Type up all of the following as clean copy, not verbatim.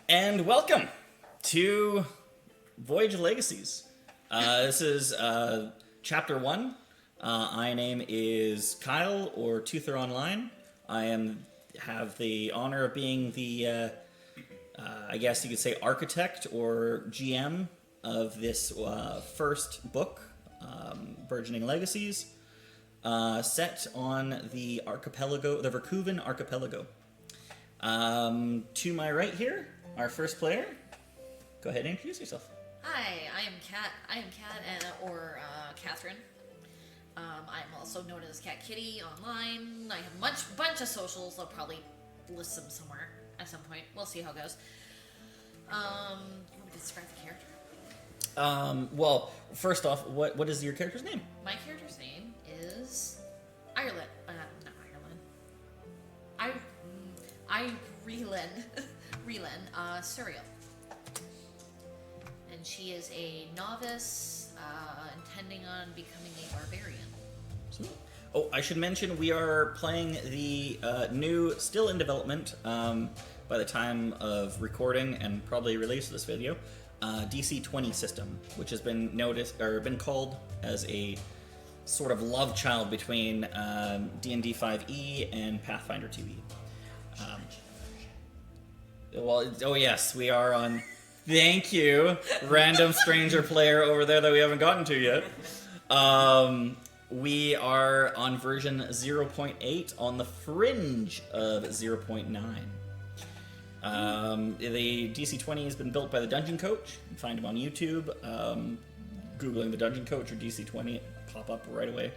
And welcome to Voyage Legacies. This is Chapter 1. My name is Kyle, or Toother Online. I have the honor of being the, I guess you could say, architect or GM of this first book, Burgeoning Legacies, set on the archipelago, the Vercouvan Archipelago. To my right here, our first player. Go ahead and introduce yourself. Hi, I am Kat. Or Catherine. I'm also known as Cat Kitty online. I have a bunch of socials. I'll probably list them somewhere at some point. We'll see how it goes. You want me to describe the character? Well, first off, what is your character's name? My character's name is Irelyn. Not Irelyn. Irelyn Surel. And she is a novice, intending on becoming a barbarian. Oh, I should mention we are playing the new, still in development by the time of recording and probably release of this video, DC 20 system, which has been been called as a sort of love child between D&D 5e and Pathfinder 2e. Oh yes, we are on. Thank you, random stranger player over there that we haven't gotten to yet. We are on version 0.8 on the fringe of 0.9. The DC-20 has been built by the Dungeon Coach. You can find him on YouTube. Googling the Dungeon Coach or DC-20, it pop up right away.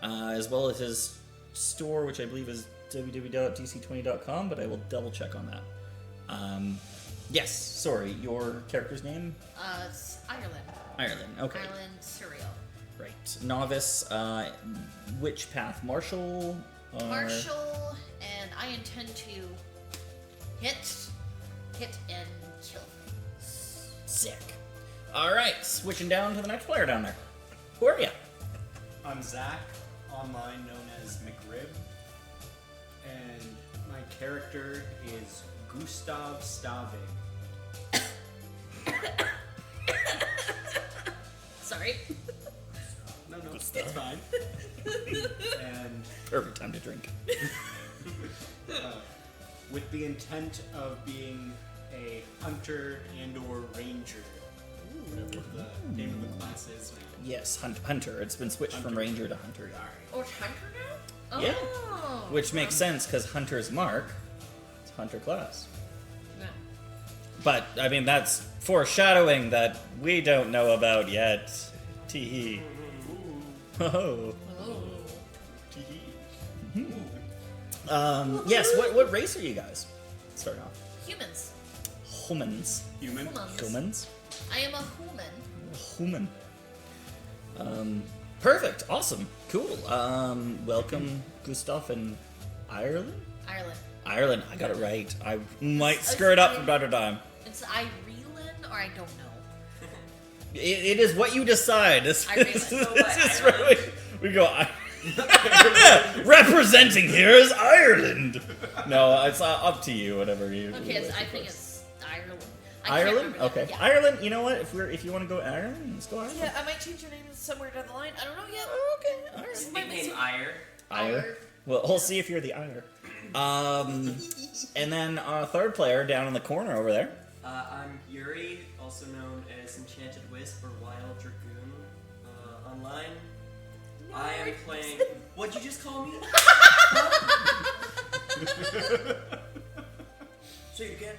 As well as his store, which I believe is www.dc20.com, but I will double check on that. Yes, sorry, your character's name? It's Irelyn. Irelyn, okay. Irelyn Surel. Right. Novice, which path? Martial? Or... Martial, and I intend to hit and kill. Sick. Alright, switching down to the next player down there. Who are you? I'm Zach, online known as McRib, and my character is Gustav Stavig. Sorry. No, Gustav. it's fine. And Perfect time to drink. with the intent of being a hunter and or ranger, whatever the name of the class is. Yes, Hunter. It's been switched from Ranger to Hunter. Oh, it's Hunter now? Yeah. Oh. Which makes sense, because Hunter's mark is Hunter class. No. But, I mean, that's foreshadowing that we don't know about yet. Tee-hee. Oh. Oh. Yes, what race are you guys? Start off. Humans. Humans. Human. Humans. I am a human. Human. Perfect. Awesome. Cool. Welcome, Gustav and Irelyn? Irelyn. I got it right. I might screw it up from time to time. It's Irelyn, or I don't know. It is what you decide. This is Irelyn. we go. Representing here is Ireland. No, it's up to you. Whatever you. Okay, I think it's Ireland. Ireland? Okay. Yeah. Ireland, you know what? If you want to go Ireland, let's go Ireland. Yeah, I might change your name somewhere down the line. I don't know yet. Oh, okay. Ireland. This might be Nickname some- Ire. Ire. Well, we'll see if you're the Ire. And then our third player down in the corner over there. I'm Yuri, also known as Enchanted Wisp or Wild Dragoon online. I am playing. What'd you just call me? Say it again.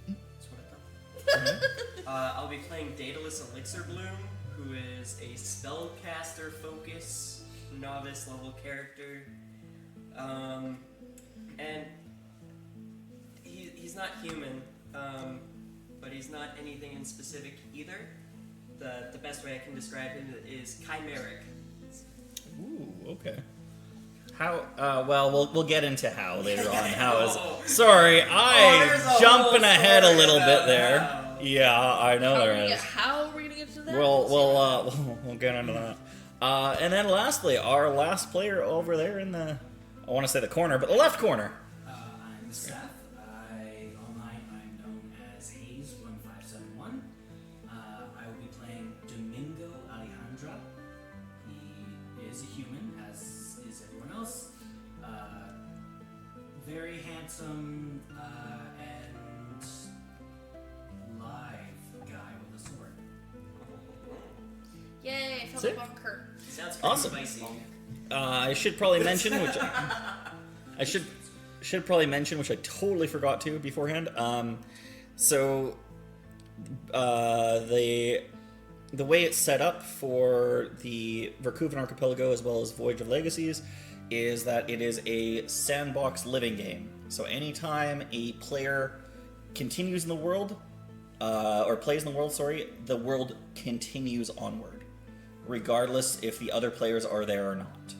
That's what I thought. I'll be playing Daedalus Elixerbloom, who is a spellcaster focus novice level character. And he's not human, but he's not anything in specific either. The best way I can describe him is chimeric. Ooh, okay. How? Well, we'll get into how later on. How is? Sorry, I jumping ahead a little bit there. How. Yeah, I know there is. How are we gonna get to that? We'll get into that. And then lastly, our last player over there in the, I want to say the corner, but the left corner. I'm Seth. Online I'm very handsome and live guy with a sword. Yay, I That's felt it? like bunker. Sounds pretty Awesome. spicy. I should probably mention, which I should probably mention, which I totally forgot to beforehand. So the way it's set up for the Vercouvan Archipelago as well as Voyage of Legacies is that it is a sandbox living game. So anytime a player continues in the world, or plays in the world, sorry, the world continues onward, regardless if the other players are there or not.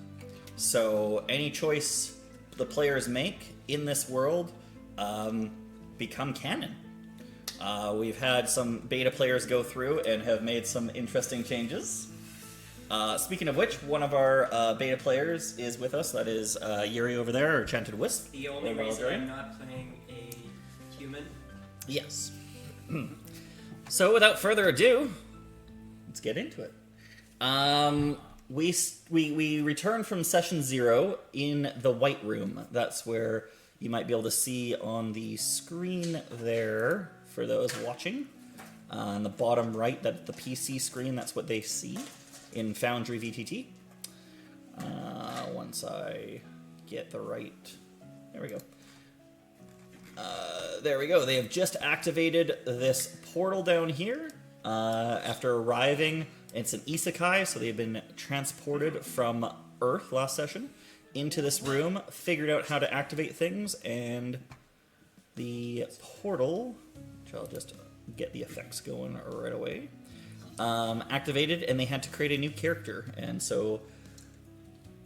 So any choice the players make in this world become canon. We've had some beta players go through and have made some interesting changes. Speaking of which, one of our beta players is with us. That is Yuri over there, or Chanted Wisp. The only Over reason there. I'm not playing a human. Yes. So without further ado, let's get into it. We return from session 0 in the White Room. That's where you might be able to see on the screen there for those watching. On the bottom right, that's the PC screen. That's what they see in Foundry VTT. Once I get the right... There we go. There we go. They have just activated this portal down here after arriving. It's an isekai, so they've been transported from Earth last session into this room, figured out how to activate things, and the portal, which I'll just get the effects going right away, activated, and they had to create a new character. And so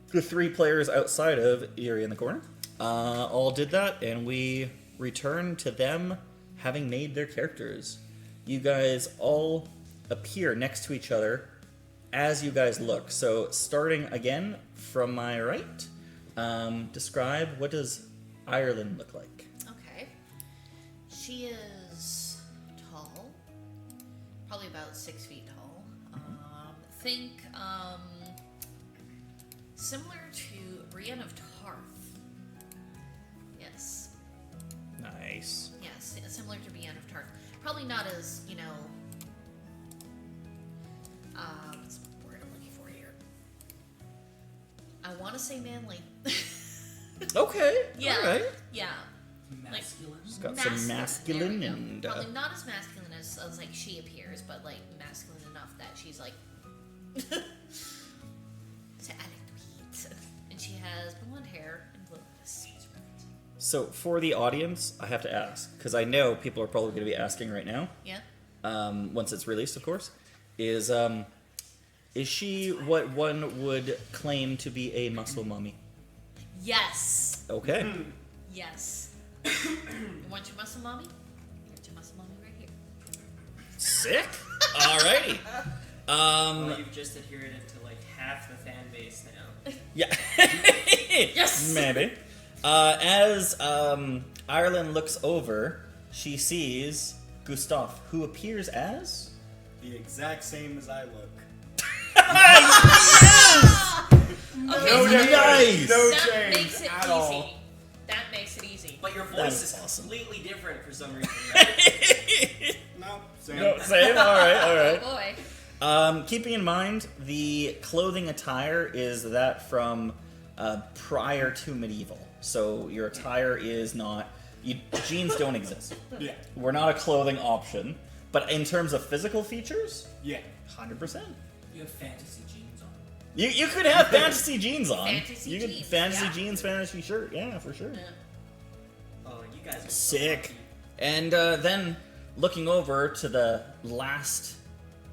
the 3 players outside of Yuri in the corner all did that, and we returned to them having made their characters. You guys all appear next to each other as you guys look. So starting again from my right, describe, what does Irelyn look like? Okay. She is tall. Probably about 6 feet tall. Think similar to Brienne of Tarth. Yes. Nice. Yes, similar to Brienne of Tarth. Probably not as, what's the word I'm looking for here? I want to say manly. Okay. Yeah. All right. Yeah. Masculine. It's got some masculine there we go. and Probably not as masculine as like she appears, but like masculine enough that she's like so I like to eat. And she has blonde hair and blue eyes. so for the audience, I have to ask, because I know people are probably going to be asking right now, Yeah. once it's released, of course, is she what one would claim to be a muscle mummy? Yes. Okay. Yes. You want your muscle mommy? Here's your muscle mommy right here. Sick. Alrighty. Well, you've just adhered it to like half the fan base now. Yeah. Yes! Maybe. As Irelyn looks over, she sees Gustav, who appears as... The exact same as I look. Okay, No so difference. Nice. No that change makes it at easy. all. That makes it easy. But your That voice is is awesome. completely different for some reason. Right? No, same. No, same? Alright, alright. Oh boy. Keeping in mind, the clothing attire is that from prior to medieval. So your attire is not... jeans don't exist. Yeah. We're not a clothing option. But in terms of physical features, Yeah. 100%. You have fantasy jeans on. You could have fantasy jeans on. Fantasy you could jeans, fantasy yeah. jeans, fantasy shirt. Yeah, for sure. Yeah. Oh, you guys are Sick. So lucky. And then looking over to the last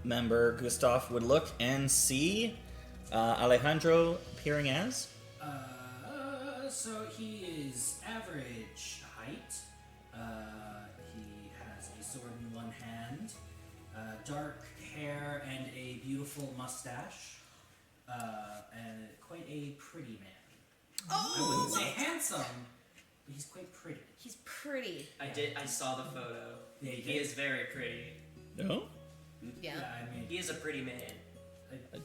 member, Gustav would look and see Alejandro appearing as. So he is average height. He has a sword in one hand, dark hair, and a beautiful mustache, and quite a pretty man. I wouldn't say handsome, but he's quite pretty. He's pretty. I saw the photo. Yeah, you He did? is very pretty. No? Yeah. I mean, He is a pretty man.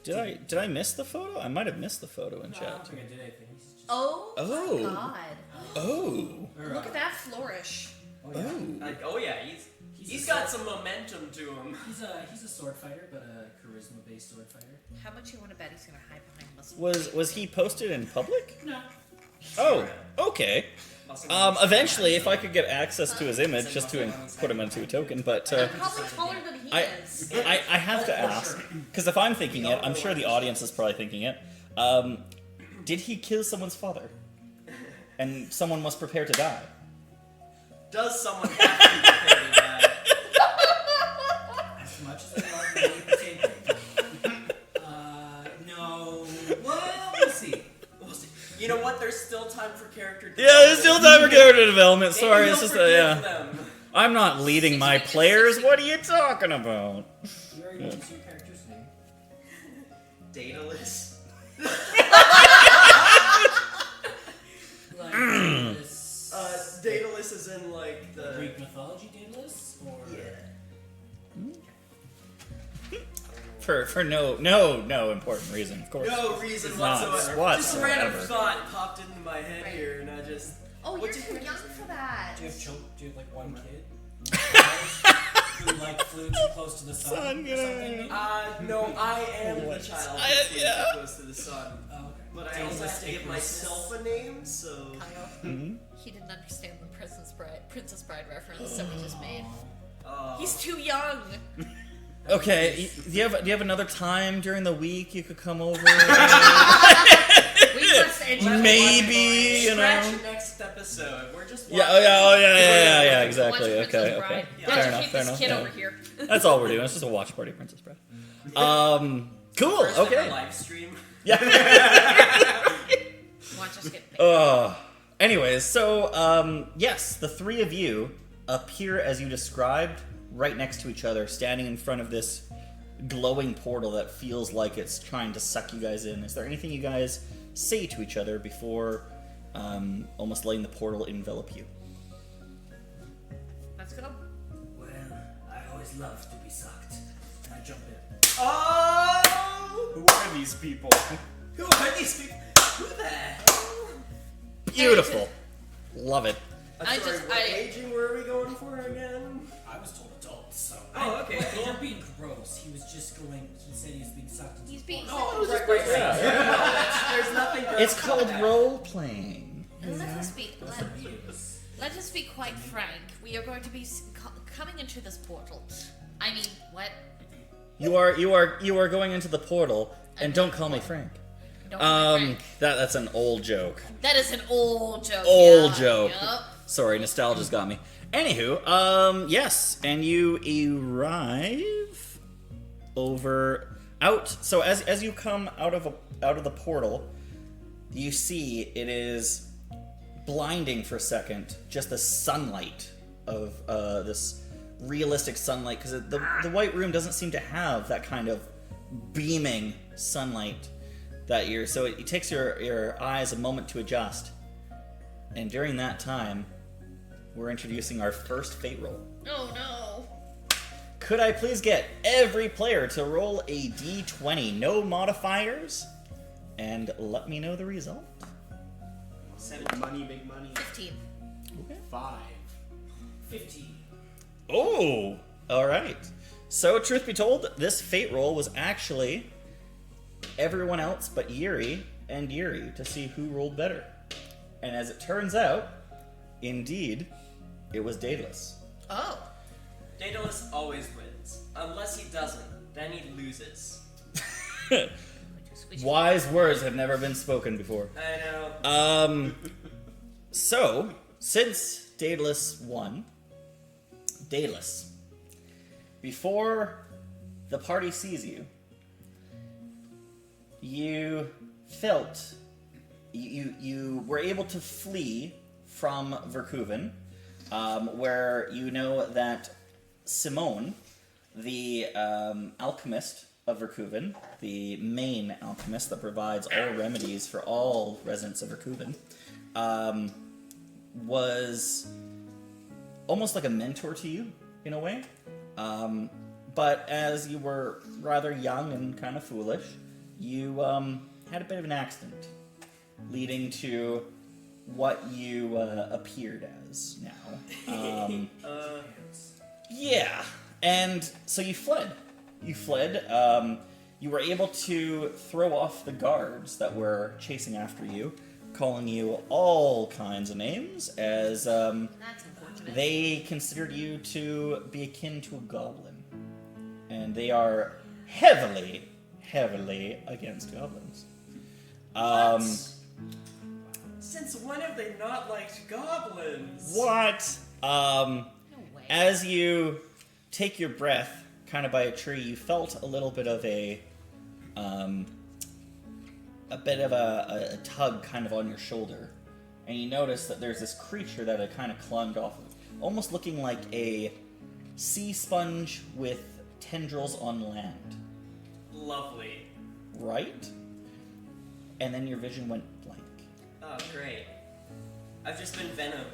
Did I miss the photo? I might have missed the photo in No, I chat. don't think I did anything. He's just Oh, Oh. my god. Oh. Look at that flourish. Oh yeah. Oh. Yeah, he's got some momentum to him. He's a sword fighter, but a charisma-based sword fighter. How much you want to bet he's gonna hide behind muscle? Was he posted in public? No. Oh, okay. Eventually, if I could get access to his image, just to put him into a token, but I'm probably taller than he is. I have to ask, because if I'm thinking it, I'm sure the audience is probably thinking it. Did he kill someone's father? And someone must prepare to die. Does someone have to be prepared to die? As much as I love Lady Potato. No. Well, we'll see. You know what? There's still time for character development. Yeah, there's still time for character development. Maybe Sorry, he'll it's just forgive yeah. them. I'm not leading my players. What are you talking about? You already used your character's name. Daedalus. Like this. Daedalus is in like the Greek mythology Daedalus? Or... Yeah. For no important reason, of course. No reason Not whatsoever. Just a random whatsoever. thought popped into my head here, and I just. Oh, you're What's too your young for that. Do you have like one kid? Who like flew too close to the sun Son, or yeah. something? No, I am the What? child I- that flew yeah. too close to the sun. Oh, okay. But I also have to give myself a name, so. Kyle, Mhm. he didn't understand the Princess Bride reference that we just made. Oh. He's too young. Okay, do you have another time during the week you could come over? We must enjoy. Maybe, you Scratch know. next episode. We're just. Yeah, exactly. Watch Princess Okay. Bride. Yeah. Let's Fair enough. keep this kid yeah. over here. That's all we're doing. It's just a watch party, Princess Bride. Cool. First ever Okay. live stream. Yeah. Watch us get big. Anyways, so yes, the three of you appear as you described, right next to each other, standing in front of this glowing portal that feels like it's trying to suck you guys in. Is there anything you guys say to each other before almost letting the portal envelop you? Let's go. Well, I always love to be sucked. And I jump in. Oh! Who are these people? Who are these people? Who the hell? Beautiful. Love it. What aging were we going for again? I was told adults, so. Oh, okay. They weren't being gross. He was just going. He said he was being sucked into. He's being. Oh, right. There's nothing. It's gross called about that. role playing. Let us be. Abuse. Let us be quite frank. We are going to be coming into this portal. I mean, what? You are going into the portal, and don't call me Frank. Don't call me Frank. That's an old joke. That is an old joke. Old yeah. joke. Yup. Sorry, nostalgia's got me. Anywho, yes, and you arrive out. So as you come out of the portal, you see it is blinding for a second. Just the sunlight of this realistic sunlight, because the white room doesn't seem to have that kind of beaming sunlight that year. So it takes your eyes a moment to adjust, and during that time, we're introducing our first fate roll. Oh no. Could I please get every player to roll a d20, no modifiers, and let me know the result? 7 money, big money. 15. Okay. 5. 15. Oh, all right. So, truth be told, this fate roll was actually everyone else but Yuri and Yuri to see who rolled better. And as it turns out, indeed, it was Daedalus. Oh. Daedalus always wins. Unless he doesn't. Then he loses. Wise words have never been spoken before. I know. So, since Daedalus won, Daedalus, before the party sees you, you felt you were able to flee from Vercouvan, where you know that Simone, the alchemist of Vercouvan, the main alchemist that provides all remedies for all residents of Vercouvan, was almost like a mentor to you, in a way. But as you were rather young and kind of foolish, you had a bit of an accident, leading to what you appeared as now. Yeah, and so you fled. You fled. You were able to throw off the guards that were chasing after you, calling you all kinds of names, as That's unfortunate. they considered you to be akin to a goblin. And they are heavily, heavily against goblins. Since when have they not liked goblins? What? No way. As you take your breath, kind of by a tree, you felt a little bit of a tug kind of on your shoulder, and you notice that there's this creature that had kind of climbed off of, almost looking like a sea sponge with tendrils on land. Lovely. Right? And then your vision went blank. Oh, great. I've just been venomed.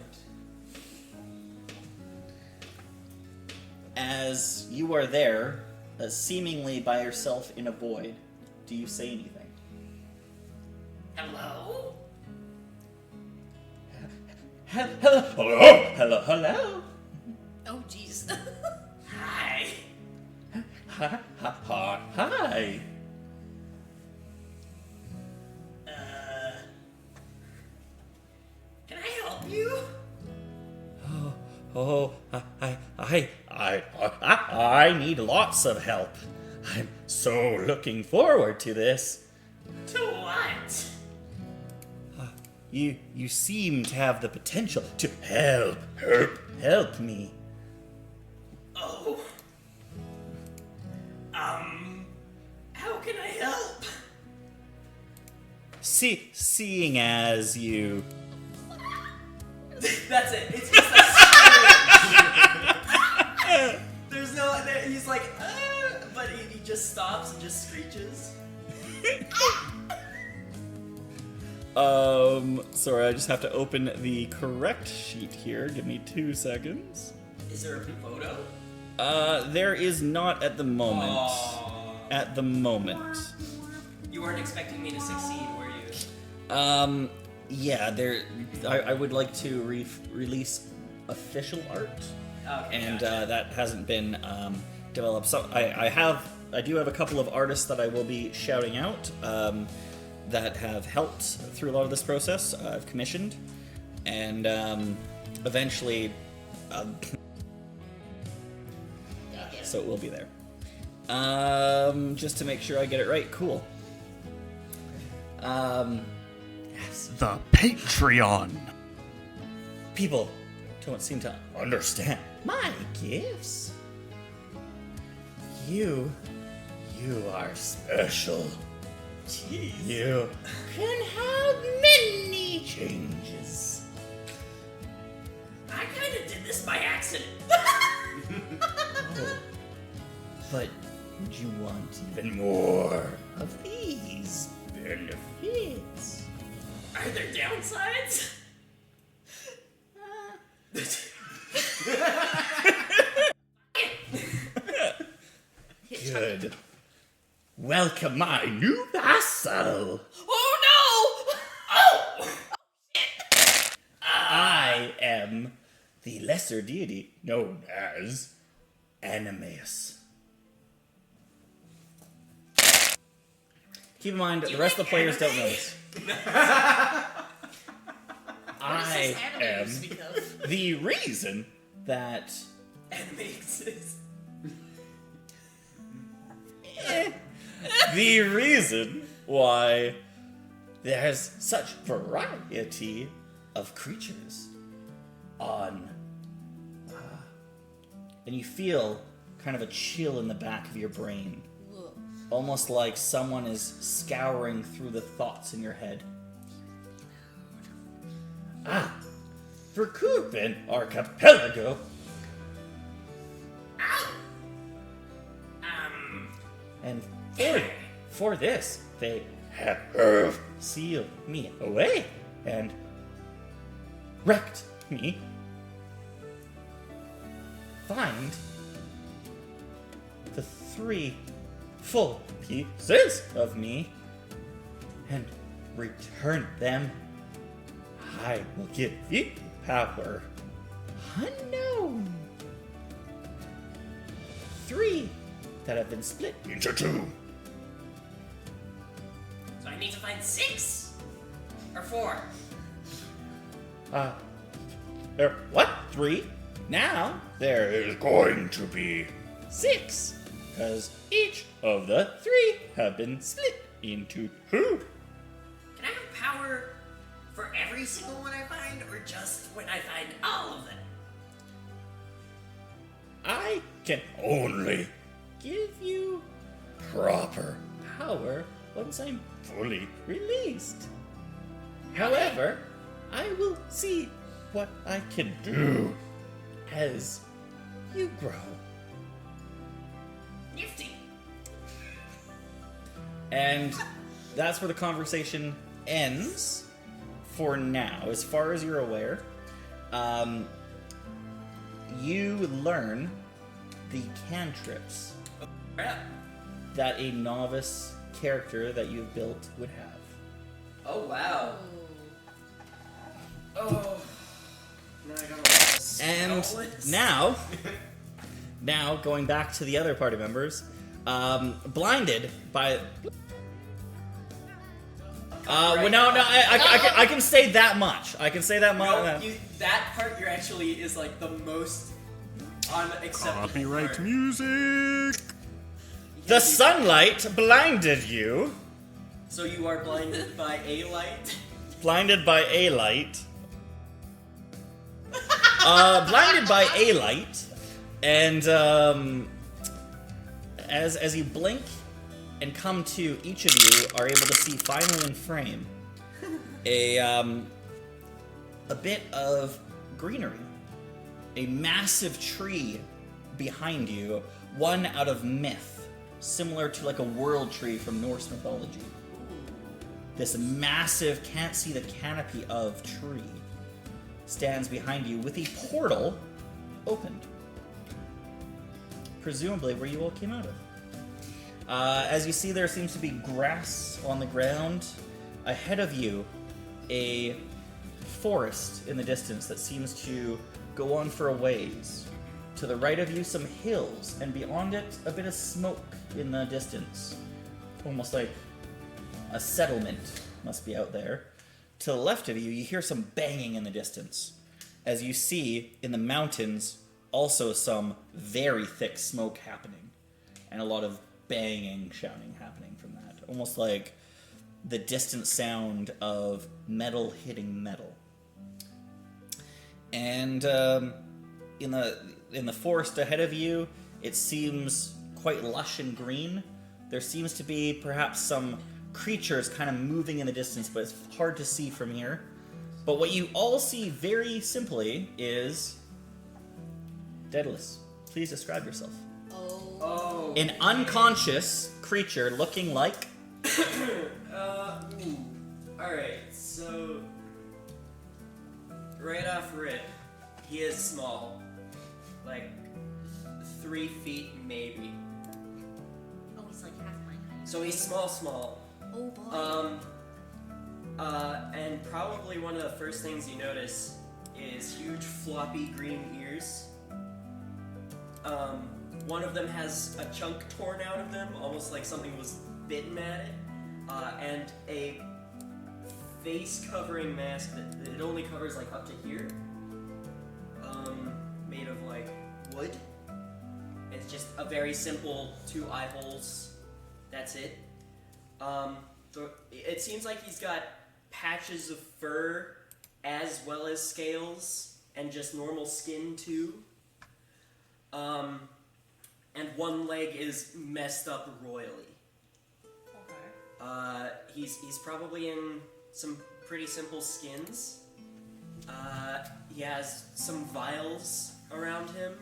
As you are there, seemingly by yourself in a void, do you say anything? Hello? Hello, hello, hello, hello. Oh, jeez. Hi. Hi, hi, hi. Can I help you? I need lots of help. I'm so looking forward to this. To what? You seem to have the potential to help me. Oh. How can I help? Seeing as you... That's it. It's just a screech. There's no. He's like, but he just stops and just screeches. Sorry, I just have to open the correct sheet here. Give me 2 seconds. Is there a photo? There is not at the moment. Aww. At the moment. You weren't expecting me to succeed, were you? Yeah, I would like to release official art, Okay. and gotcha. that hasn't been developed. So I do have a couple of artists that I will be shouting out that have helped through a lot of this process. I've commissioned, and eventually, so it will be there. Just to make sure I get it right. Cool. Yes. The Patreon. People don't seem to understand my gifts. You are special. Jeez. You can have many changes. I kind of did this by accident. Oh, but would you want even more of these benefits? Are there downsides? Good. Welcome my new vassal. Oh, no! Oh! I am the lesser deity known as Animeus. Keep in mind, the rest of the players don't know this. What does I this anime am speak of? the reason that Anime exists. the reason why there's such variety of creatures on and you feel kind of a chill in the back of your brain, Ugh. almost like someone is scouring through the thoughts in your head. Vercouvan Archipelago. And for this, they have sealed me away and wrecked me. Find the 3 full pieces of me and return them I will give you power unknown. 3 that have been split into 2. So I need to find 6 or 4. What? 3? Now there is going to be 6, because each of the 3 have been split into 2. Can I have power for every single one I find, or just when I find all of them? I can only give you proper power once I'm fully released. However, I will see what I can do as you grow. Nifty. And that's where the conversation ends for now. As far as you're aware, you learn the cantrips Crap. that a novice character that you've built would have. Oh, wow. Oh. Oh. Now I got And now going back to the other party members, blinded by. Well, no, I can say that much. I can say that much. No, that part you're actually is like the most unacceptable Copyright part. music. The sunlight blinded you. So you are blinded by a light? Blinded by a light. Blinded by a light, and as you blink and come to, each of you are able to see finally in frame a bit of greenery, a massive tree behind you, one out of myth, similar to like a world tree from Norse mythology. This massive, can't see the canopy of tree stands behind you with a portal opened. Presumably where you all came out of. As you see, there seems to be grass on the ground. Ahead of you, a forest in the distance that seems to go on for a ways. To the right of you, some hills, and beyond it, a bit of smoke in the distance. Almost like a settlement must be out there. To the left of you, you hear some banging in the distance. As you see, in the mountains, also some very thick smoke happening. And a lot of banging, shouting happening from that. Almost like the distant sound of metal hitting metal. And in the forest ahead of you, it seems quite lush and green. There seems to be perhaps some creatures kind of moving in the distance, but it's hard to see from here. But what you all see very simply is Daedalus. Please describe yourself. Oh. An unconscious creature looking like Alright, so right off rip, he is small. Like 3 feet maybe. Oh, he's like half my height. So he's small. Oh boy. And probably one of the first things you notice is huge floppy green ears. One of them has a chunk torn out of them, almost like something was bitten at it, and a face-covering mask that it only covers like up to here, made of like wood. It's just a very simple 2 eye holes. That's it. It seems like he's got patches of fur as well as scales and just normal skin too. And one leg is messed up royally. Okay. He's probably in some pretty simple skins. He has some vials around him.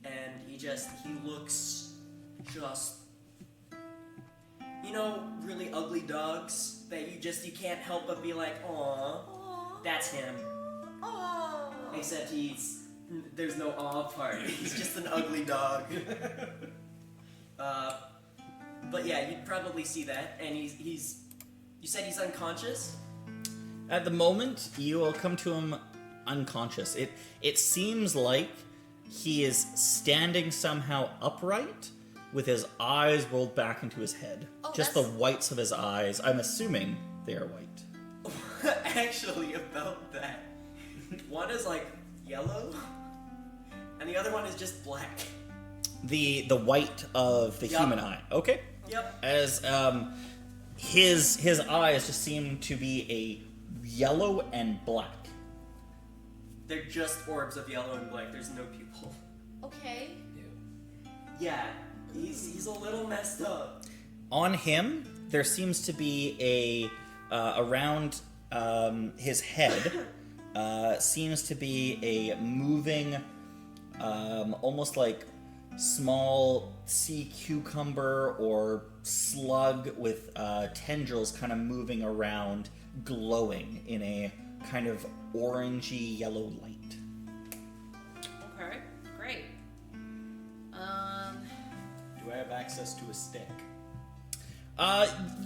And he looks just, really ugly dogs that you can't help but be like, aww, that's him. Oh. Except there's no aw part. He's just an ugly dog. But yeah, you'd probably see that, and he's You said he's unconscious? At the moment, you will come to him unconscious. It seems like he is standing somehow upright with his eyes rolled back into his head. Oh, Just the that's- whites of his eyes. I'm assuming they are white. Actually, about that. One is like yellow, and the other one is just black. The white of the Yup. human eye. Okay. Yep. As his eyes just seem to be a yellow and black. They're just orbs of yellow and black. There's no pupil. Okay. Yeah, he's a little messed up. On him, there seems to be around his head seems to be a moving, almost like small sea cucumber or slug with tendrils kind of moving around, glowing in a kind of orangey yellow light. Okay. Great. Do I have access to a stick?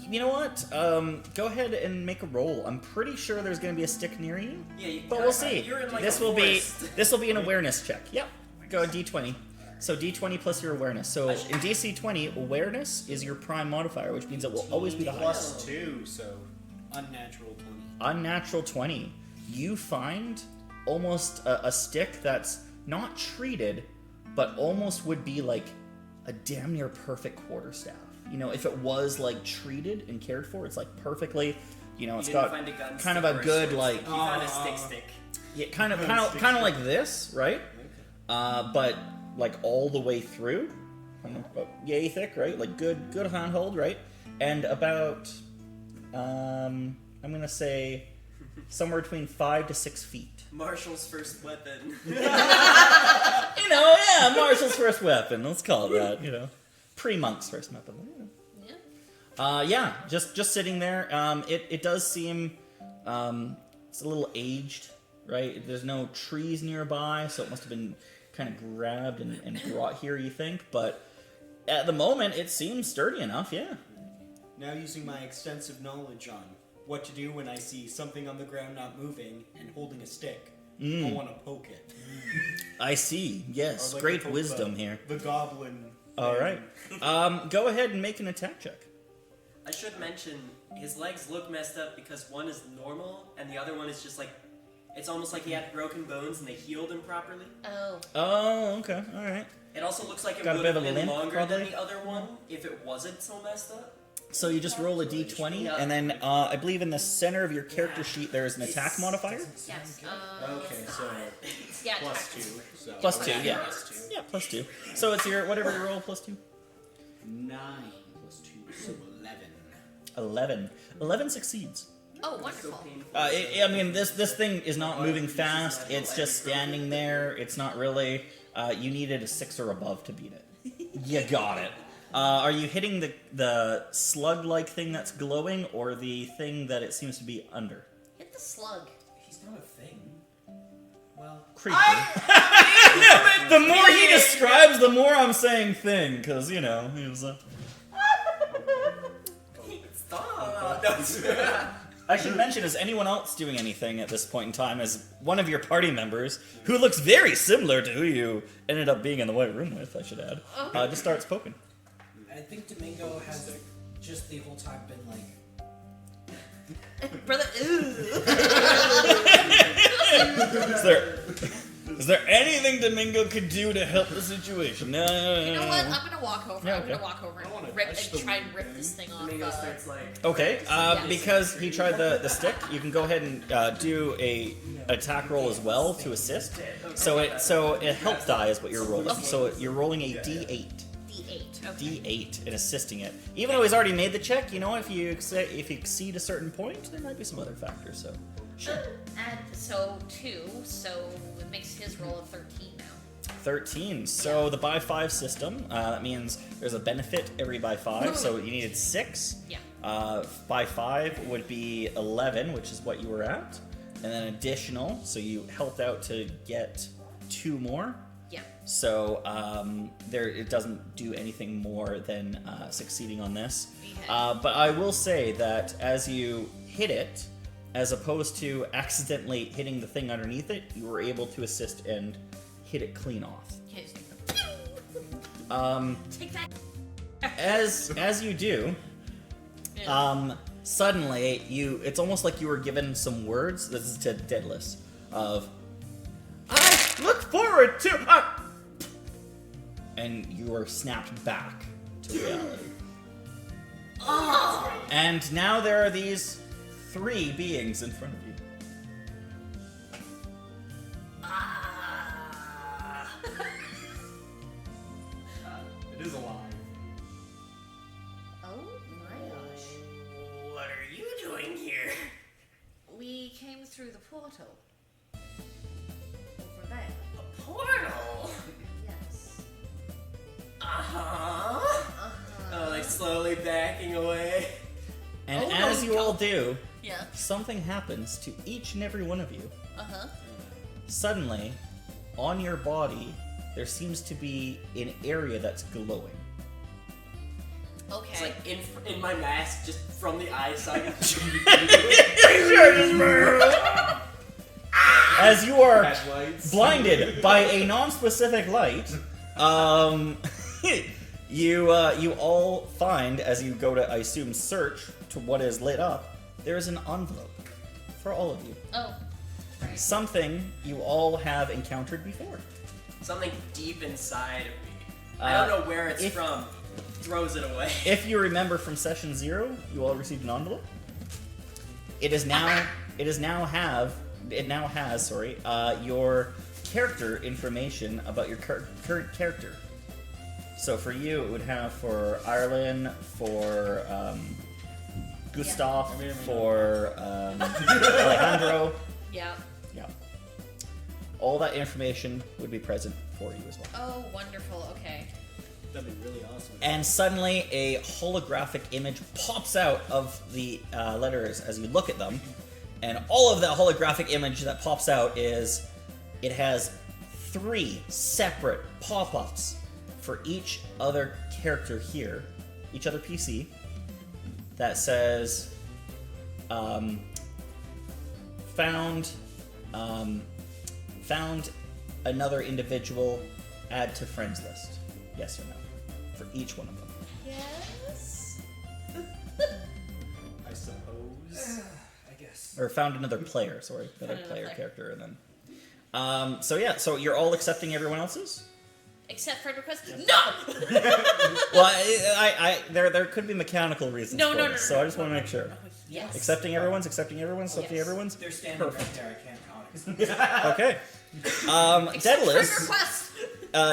You know what? Go ahead and make a roll. I'm pretty sure there's going to be a stick near you, Yeah, but we'll see. You're in like This a will forest. be an awareness check. Yep. Go a d20. So d20 plus your awareness. So in DC 20, awareness is your prime modifier, which means it will always be the highest. Plus 2, so unnatural 20. Unnatural 20. You find almost a stick that's not treated, but almost would be like a damn near perfect quarterstaff. You know, if it was like treated and cared for, it's like perfectly. You know, it's You didn't got find a gun kind of stick a or good sword like stick. You found a stick. yeah, kind of like this, right? But like all the way through, about yay thick, right? Like good handhold, right? And about I'm gonna say somewhere between 5 to 6 feet. Marshall's first weapon. You know, yeah, Marshall's first weapon. Let's call it that. You know, pre-monk's first weapon. Yeah. Yeah, just sitting there. It does seem it's a little aged, right? There's no trees nearby, so it must have been kind of grabbed and brought here, you think. But at the moment, it seems sturdy enough, yeah. Now using my extensive knowledge on what to do when I see something on the ground not moving and holding a stick. I want to poke it. I see, yes. Or like Great to poke wisdom here. The goblin. All right. Go ahead and make an attack check. I should mention, his legs look messed up because one is normal and the other one is just like, it's almost like he had broken bones and they healed him properly. Oh. Oh, okay. All right. It also looks like it Got a would bit have of a been limp, longer probably? than the other one if it wasn't so messed up. So you just roll a d20, and then I believe in the center of your character sheet there is an attack modifier. Yes. Okay, so Yeah. plus attack. 2. So Plus 2, yeah. Plus 2. Yeah, plus 2. So it's your whatever you roll plus 2. 9 plus 2, so 11. 11. 11 succeeds. Oh, So wonderful. painful. I mean, this thing is not moving fast. It's just standing there. It's not really. You needed a 6 or above to beat it. You got it. Are you hitting the slug-like thing that's glowing, or the thing that it seems to be under? Hit the slug. He's not a thing. Well, Creepy. The more he describes, the more I'm saying thing, because, you know, he was Stop! I should mention, is anyone else doing anything at this point in time as one of your party members, who looks very similar to who you ended up being in the white room with, I should add, just starts poking. I think Damingo has just the whole time been like, Brother. Ooh. Is there anything Damingo could do to help the situation? No. You know what? I'm gonna walk over. Yeah, I'm gonna okay. walk over I wanna and rip touch and the try and rip this thing off. Domingo starts like, Okay, Yes. because he tried the stick, you can go ahead and do a attack roll as well to assist. So it help die is what you're rolling. Okay. So you're rolling a D8. D8. Okay. D8 and assisting it. Even though he's already made the check, you know, if you exceed a certain point, there might be some other factors. So sure. And so 2. So it makes his roll of 13 now. 13. So the by 5 system, that means there's a benefit every by 5. So you needed 6. Yeah. By 5 would be 11, which is what you were at. And then additional, so you helped out to get 2 more. Yeah. So it doesn't do anything more than succeeding on this. Okay. But I will say that as you hit it, as opposed to accidentally hitting the thing underneath it, you were able to assist and hit it clean off. Okay, just take that. As you do, suddenly it's almost like you were given some words. This is to Daedalus of I look forward to and you are snapped back to reality. Oh. And now there are these 3 beings in front of you. It is alive. Oh my gosh. What are you doing here? We came through the portal. Over there. A portal? Yes. Oh, like slowly backing away. And Oh, as no, you no. all do, Yeah. something happens to each and every one of you. Uh-huh. Suddenly, on your body, there seems to be an area that's glowing. Okay. It's like in my mask, just from the eye socket. As you are Flashlights. blinded by a non-specific light, you all find, as you go to, I assume, search to what is lit up, there is an envelope for all of you. Oh. Right. Something you all have encountered before. Something deep inside of me. I don't know where it's from. Throws it away. If you remember from session 0, you all received an envelope. It now has your character information about your current character. So for you, it would have for Irelyn, for Gustav, I may or may for Alejandra. Yeah. Yeah. All that information would be present for you as well. Oh, wonderful. Okay. That'd be really awesome. And suddenly, a holographic image pops out of the letters as you look at them. And all of that holographic image that pops out it has 3 separate pop-ups for each other character here, each other PC, that says, found another individual, add to friends list. Yes or no? For each one of them. Yes. I suppose. I guess. Or found another player, sorry. Another another player player. character, and then... so you're all accepting everyone else's? Except friend request. No. Well, there could be mechanical reasons No, for no, this, no, so I just want to make sure. Yes. Accepting everyone's, accepting Yes. everyone's? They're standing Perfect. right there. I can't count. Okay. Except friend Daedalus, request.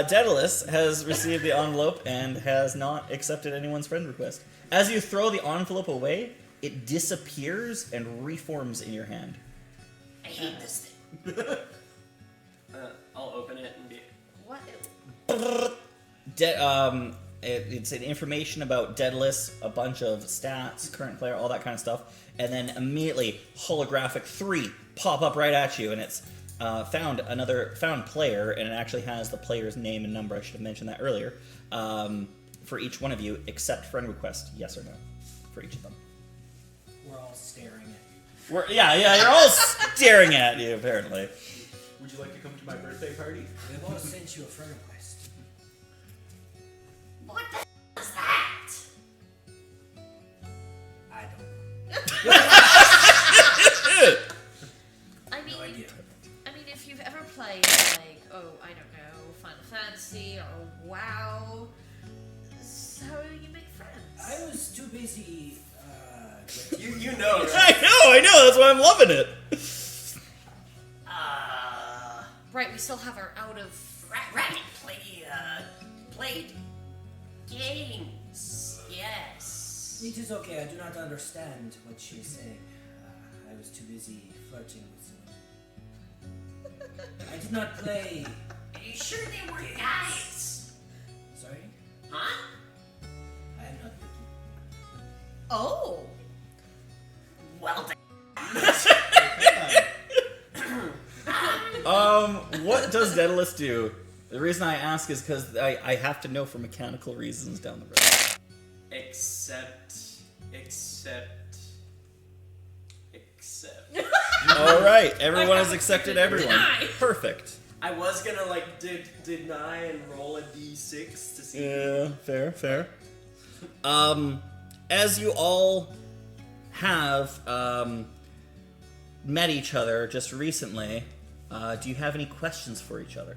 Daedalus has received the envelope and has not accepted anyone's friend request. As you throw the envelope away, it disappears and reforms in your hand. I hate this thing. I'll open it and be. What? It's an information about Daedalus, a bunch of stats, current player, all that kind of stuff, and then immediately holographic 3 pop up right at you, and it's found player, and it actually has the player's name and number. I should have mentioned that earlier. For each one of you, accept friend request, yes or no, for each of them. We're all staring at you. You're all staring at you apparently. Would you like to come to my birthday party? We've all sent you a friend request. What the is that? I don't I mean, know. No idea. I mean, if you've ever played like, I don't know, Final Fantasy or WoW, so you make friends. I was too busy. You know, right? I know, that's why I'm loving it. Right, we still have our out of. Played games. Yes. It is okay. I do not understand what she is saying. I was too busy flirting with someone. I did not play. Are you sure they were guys? Sorry? Huh? I am not looking. Oh. Well done. What does Daedalus do The reason I ask is because I have to know for mechanical reasons down the road. Except. All right, everyone has accepted everyone. Deny. Perfect. I was gonna like deny and roll a d6 to see. Yeah, fair. As you all have met each other just recently, do you have any questions for each other?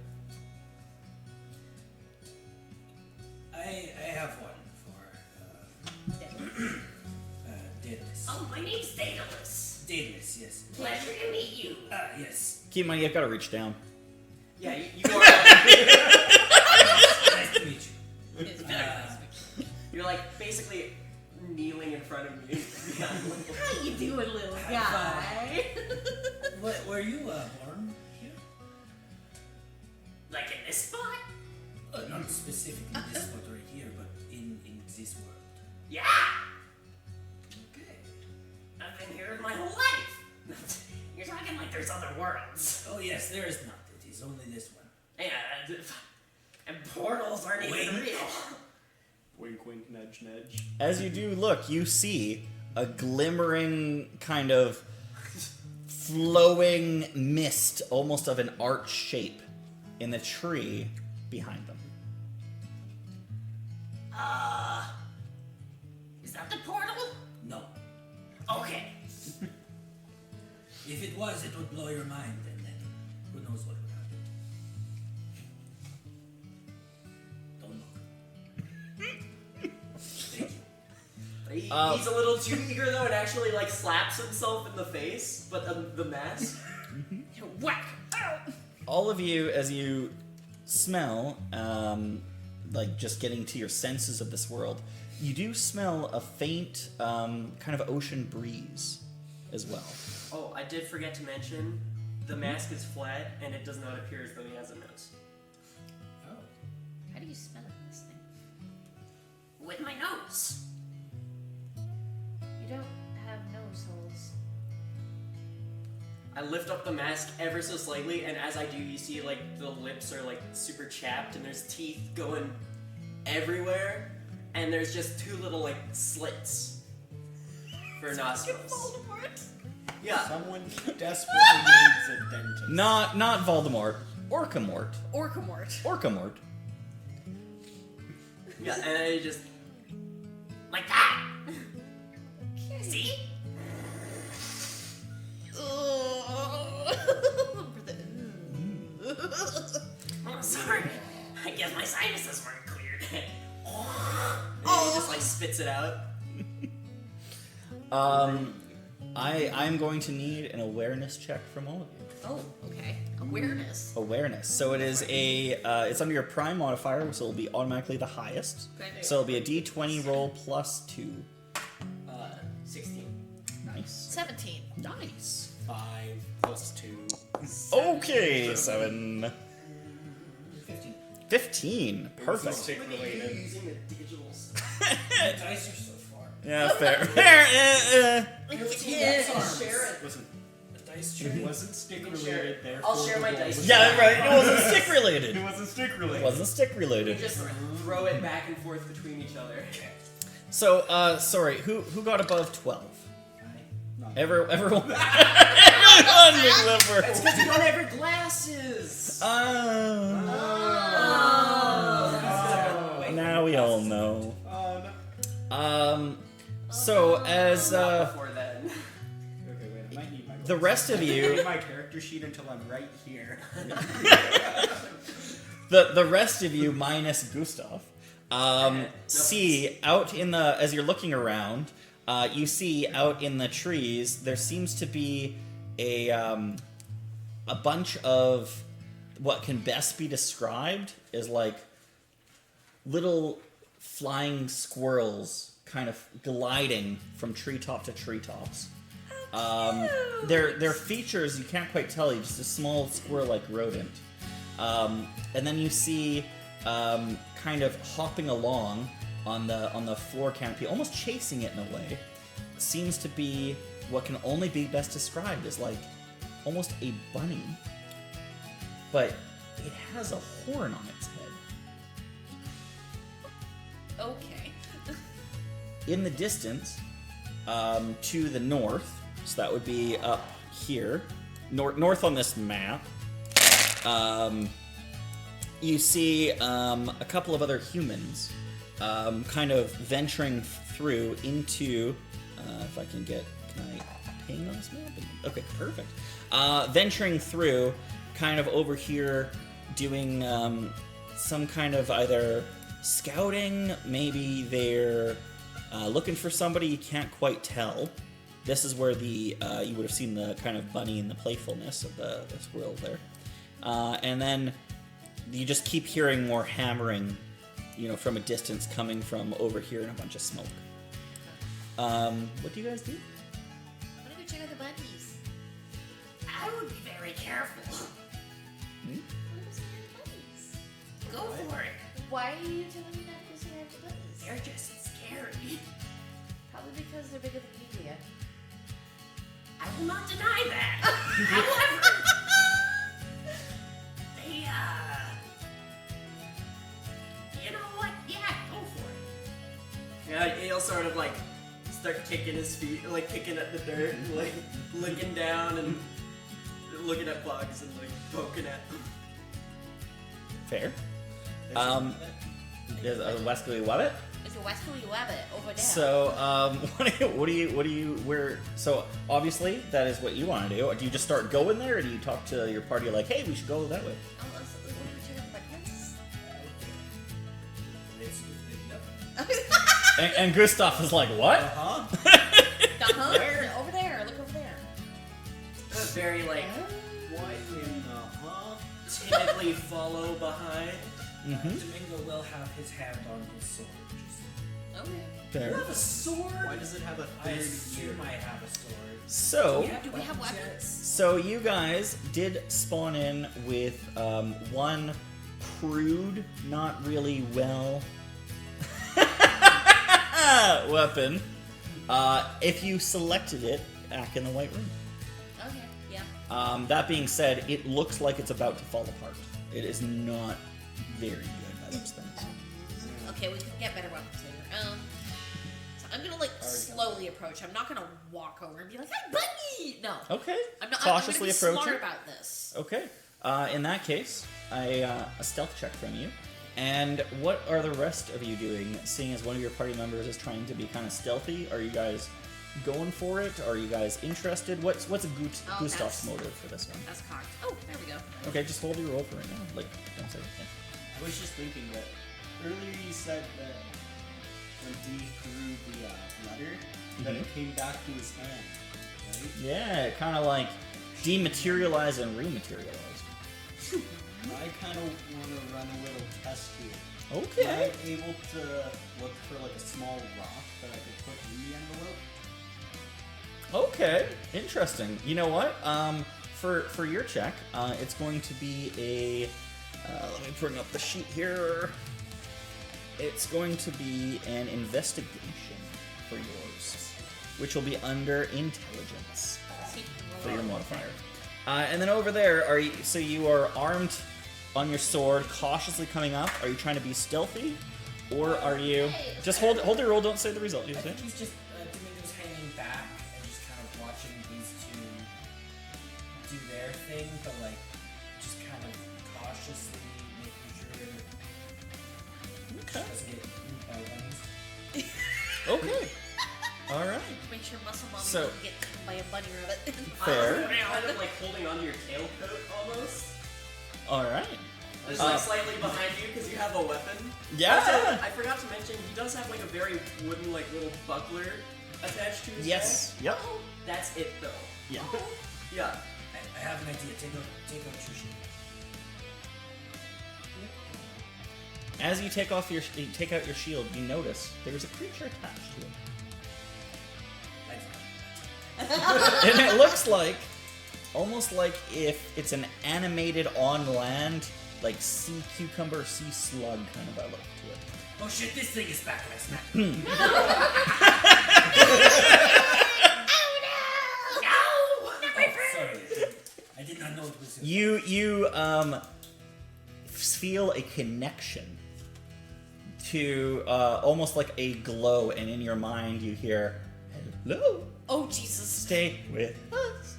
I have one for Daedalus. Oh, my name's Daedalus. Daedalus, yes. Pleasure to meet you. Yes. Keep in mind, you've got to reach down. Yeah, you are. Nice to meet you. It's very nice. You're like basically kneeling in front of me. How you doing, little guy? What, were you born here? Like in this spot? Not specifically this spot right here, but in this world. Yeah. Okay. I've been here my whole life. You're talking like there's other worlds. Oh yes, there is not. It is only this one. Yeah, and portals aren't even real. Wink, wink, nudge, nudge. As you do look, you see a glimmering kind of flowing mist, almost of an arch shape, in the tree behind them. Is that the portal? No. Okay. If it was, it would blow your mind, and then who knows what would happen. Don't look. Thank you. He's a little too eager though, and actually like slaps himself in the face. But the mask. Whack. Ow. All of you, as you smell, like just getting to your senses of this world, you do smell a faint kind of ocean breeze as well. Oh, I did forget to mention, the mask is flat, and it does not appear as though he has a nose. Oh. How do you smell it in this thing? With my nose. You don't have nose holes. I lift up the mask ever so slightly, and as I do, you see like the lips are like super chapped, and there's teeth going everywhere, and there's just two little like slits for nostrils. Yeah. Someone desperately needs a dentist. Not Voldemort. Orcamort. Orcamort. Yeah, and I just Like that. See? Oh, sorry. I guess my sinuses weren't cleared. and he just like spits it out. I'm going to need an awareness check from all of you. Oh, okay. Awareness. Awareness. So it is it's under your prime modifier, so it'll be automatically the highest. Okay. So it'll be a d20 roll plus 2. 16. Nice. 17. Nice. 5 plus 2. Okay, 7. 15. Perfect. Stick Look at you related. using the digital stuff. The dice are so far. Yeah, fair. Fair. Share it. Listen, The dice it are wasn't stick You can share related, it. therefore. I'll share my the roll dice. was Yeah, not- right. It wasn't stick It related. wasn't stick related. It wasn't stick You related. just throw it back and forth between each other. So, sorry, who got above 12? Not- Everyone. Everyone It's except because you don't have your glasses. Now we all know. Oh, no. So as Before then. Okay, wait, I might need my the rest of I you, need my character sheet until I'm right here. the rest of you minus Gustav, see out in the as you're looking around, you see out in the trees there seems to be a bunch of what can best be described as like little flying squirrels kind of gliding from treetop to treetops. Their features you can't quite tell. You just a small squirrel-like rodent, and then you see kind of hopping along on the floor canopy, almost chasing it in a way. Seems to be what can only be best described as like almost a bunny, but it has a horn on its head. Okay. In the distance, to the north, so that would be up here, north on this map, you see a couple of other humans kind of venturing through into, if I can I ping on this map? Okay, perfect. Venturing through, kind of over here, doing some kind of either scouting, maybe they're looking for somebody, you can't quite tell. This is where the you would have seen the kind of bunny and the playfulness of the squirrel there. And then you just keep hearing more hammering, from a distance coming from over here in a bunch of smoke. What do you guys do? I'm gonna go check out the bunnies. I would be very careful. I'm gonna go check out the bunnies. Go for it. Why are you telling me not to go check out the bunnies? They're just scary. Probably because they're bigger than you, Leah. I will not deny that. However, they, you know what? Yeah, go for it. Yeah, he'll sort of like start kicking his feet, like kicking at the dirt, and, like looking down and looking at bugs and like poking at them. Fair. There's a Wesley Webbit. It's a Wesley Wabbit over there. So, what do you, so obviously that is what you want to do. Do you just start going there, or do you talk to your party like, hey, we should go that way? Oh, so we're gonna check out the bunnies? And Gustav is like, what? Uh-huh. Over there. Look over there. Very like What in the timidly follow behind. Mm-hmm. Damingo will have his hand on his sword. Okay. You Fair. have a sword? Why does it have a I third assume ear? I have a sword. So, Do we have weapons? so you guys did spawn in with one crude, not really well weapon. If you selected it back in the white room. Okay, yeah. That being said, it looks like it's about to fall apart. It is not very good by those things. Okay, we can get better weapons later. So I'm gonna slowly approach. I'm not gonna walk over and be like, "Hey, bunny!" No. Okay. I'm not. Cautiously I'm gonna be approach smart it. about this. Okay. In that case, a stealth check from you. And what are the rest of you doing, seeing as one of your party members is trying to be kind of stealthy? Are you guys going for it? Are you guys interested? What's Gustav's that's- motive for this one? That's cocked. Oh, there we go. Okay, just hold your roll for right now. Like, don't say anything. I was just thinking that earlier you said that when D threw the letter, that it came back to his hand, right? Yeah, it kind of like dematerialized and rematerialized. I kind of want to run a little test here. Okay. Am I able to look for like a small rock that I could put in the envelope? Okay, interesting. You know what? For your check, it's going to be a. Let me bring up the sheet here. It's going to be an investigation for yours, which will be under intelligence for your modifier. And then over there, so you are armed on your sword, cautiously coming up. Are you trying to be stealthy, or are you just hold your roll? Don't say the result. You I say. think he's just Domingo's hanging back and just kind of watching these two do their thing, but like just kind of cautiously making sure Okay. he doesn't get eaten by bunnies. Okay. All right. Make sure muscle mommy So- doesn't get eaten by a bunny rabbit. Fair. Kind of like holding onto your tailcoat almost. All right. Just like slightly behind you because you have a weapon. Yeah. Also, I forgot to mention he does have like a very wooden like little buckler attached to his Yes. Yep. neck. That's it though. Yeah. Yeah. I have an idea. Take out your shield. As you take out your shield, you notice there's a creature attached to it, and it looks like almost like if it's an animated on land, like sea cucumber, sea slug kind of a look to it. Oh shit! This thing is back and I smacked it. Oh, Oh, sorry. I did not know it was. You feel a connection to almost like a glow, and in your mind you hear, "Hello, Oh, Jesus. stay with us."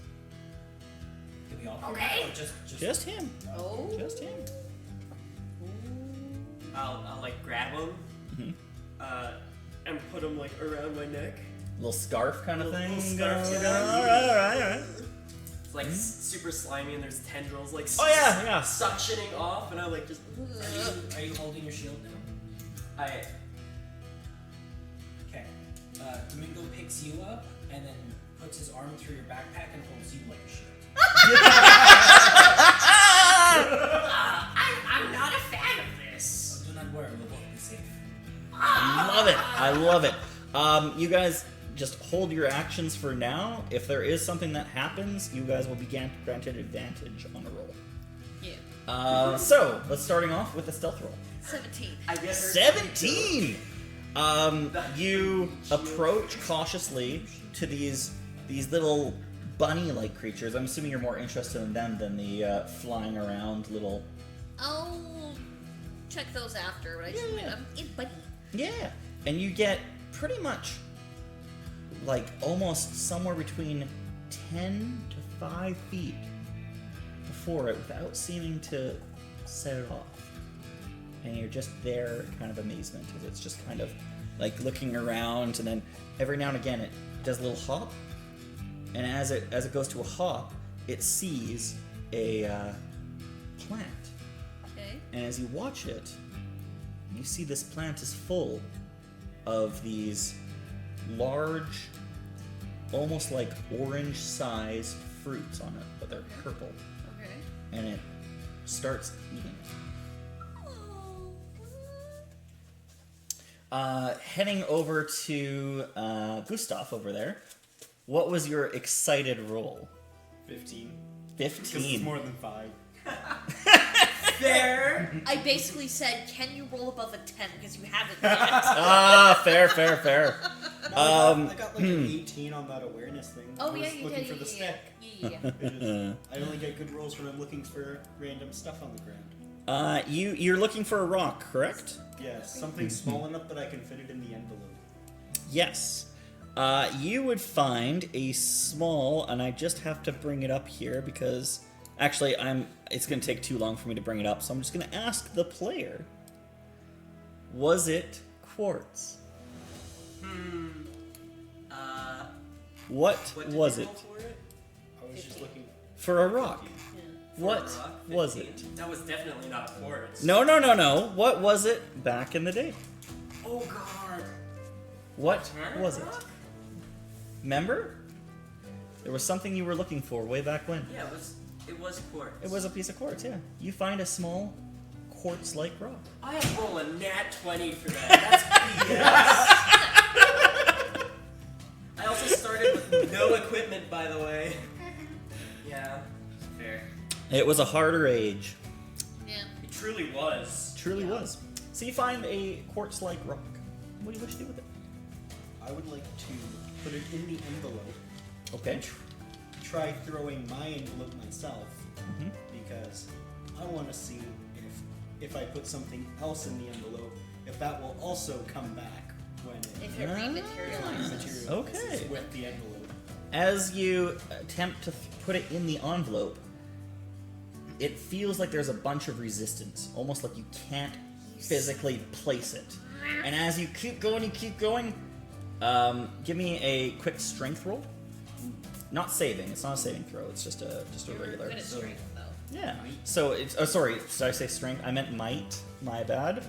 Can we all Okay. Or just Just him. Oh. Just him. I'll like grab him, and put him like around my neck. Little scarf kind of Little thing. scarf, going yeah. on. Alright. It's like super slimy, and there's tendrils like Oh yeah. suctioning off, and I like just. Are you holding your shield now? Okay. Damingo picks you up and then puts his arm through your backpack and holds you like a shield. I'm not a fan of this. So do not worry, we'll both be safe. I love it. You guys just hold your actions for now. If there is something that happens, you guys will be granted advantage on a roll. Yeah. So let's starting off with a stealth roll. 17. I get her 17. You approach cautiously to these little bunny-like creatures. I'm assuming you're more interested in them than the flying around little. I'll check those after, but I just Yeah. buddy. Yeah, and you get pretty much like almost somewhere between 10 to 5 feet before it without seeming to set it off. And you're just there in kind of amazement as it's just kind of like looking around, and then every now and again it does a little hop, and as it goes to a hop, it sees a plant. Okay. And as you watch it, you see this plant is full of these large, almost like orange-sized fruits on it, but they're purple. Okay. And it starts eating it. Heading over to Gustav over there. What was your excited roll? 15. Because it's 15. more than 5. There. I basically said, can you roll above a 10? Because you haven't yet. Fair. No, I got like an 18 on that awareness thing. Oh, I was yeah, you looking did. for the Yeah. stick. Yeah. I only get good rolls when I'm looking for random stuff on the ground. You're looking for a rock, correct? Yes, something small enough that I can fit it in the envelope. Yes. You would find a small, and I just have to bring it up here because actually it's going to take too long for me to bring it up, so I'm just going to ask the player. Was it quartz? What What did was you it? roll for it? I was just looking. For a rock. For What a rock? was 15. it? That was definitely not quartz. No. What was it back in the day? Oh god. What Turnip was it? rock? Remember? There was something you were looking for way back when. Yeah, it was quartz. It was a piece of quartz, yeah. You find a small quartz-like rock. I am rolling a nat 20 for that. That's BS. I also started with no equipment, by the way. Yeah, fair. It was a harder age. Yeah. It truly was. Truly was. So you find a quartz-like rock. What do you wish to do with it? I would like to put it in the envelope. Okay. Try throwing my envelope myself Mhm. because I want to see if I put something else in the envelope, if that will also come back when If it it Ah. rematerializes. materializes Okay. with the envelope. As you attempt to put it in the envelope, it feels like there's a bunch of resistance, almost like you can't physically place it. And as you keep going, give me a quick strength roll. Not saving. It's not a saving throw. It's just a You're regular. good at strength, though. Yeah. So it's. Oh, sorry. Did I say strength? I meant might. My bad.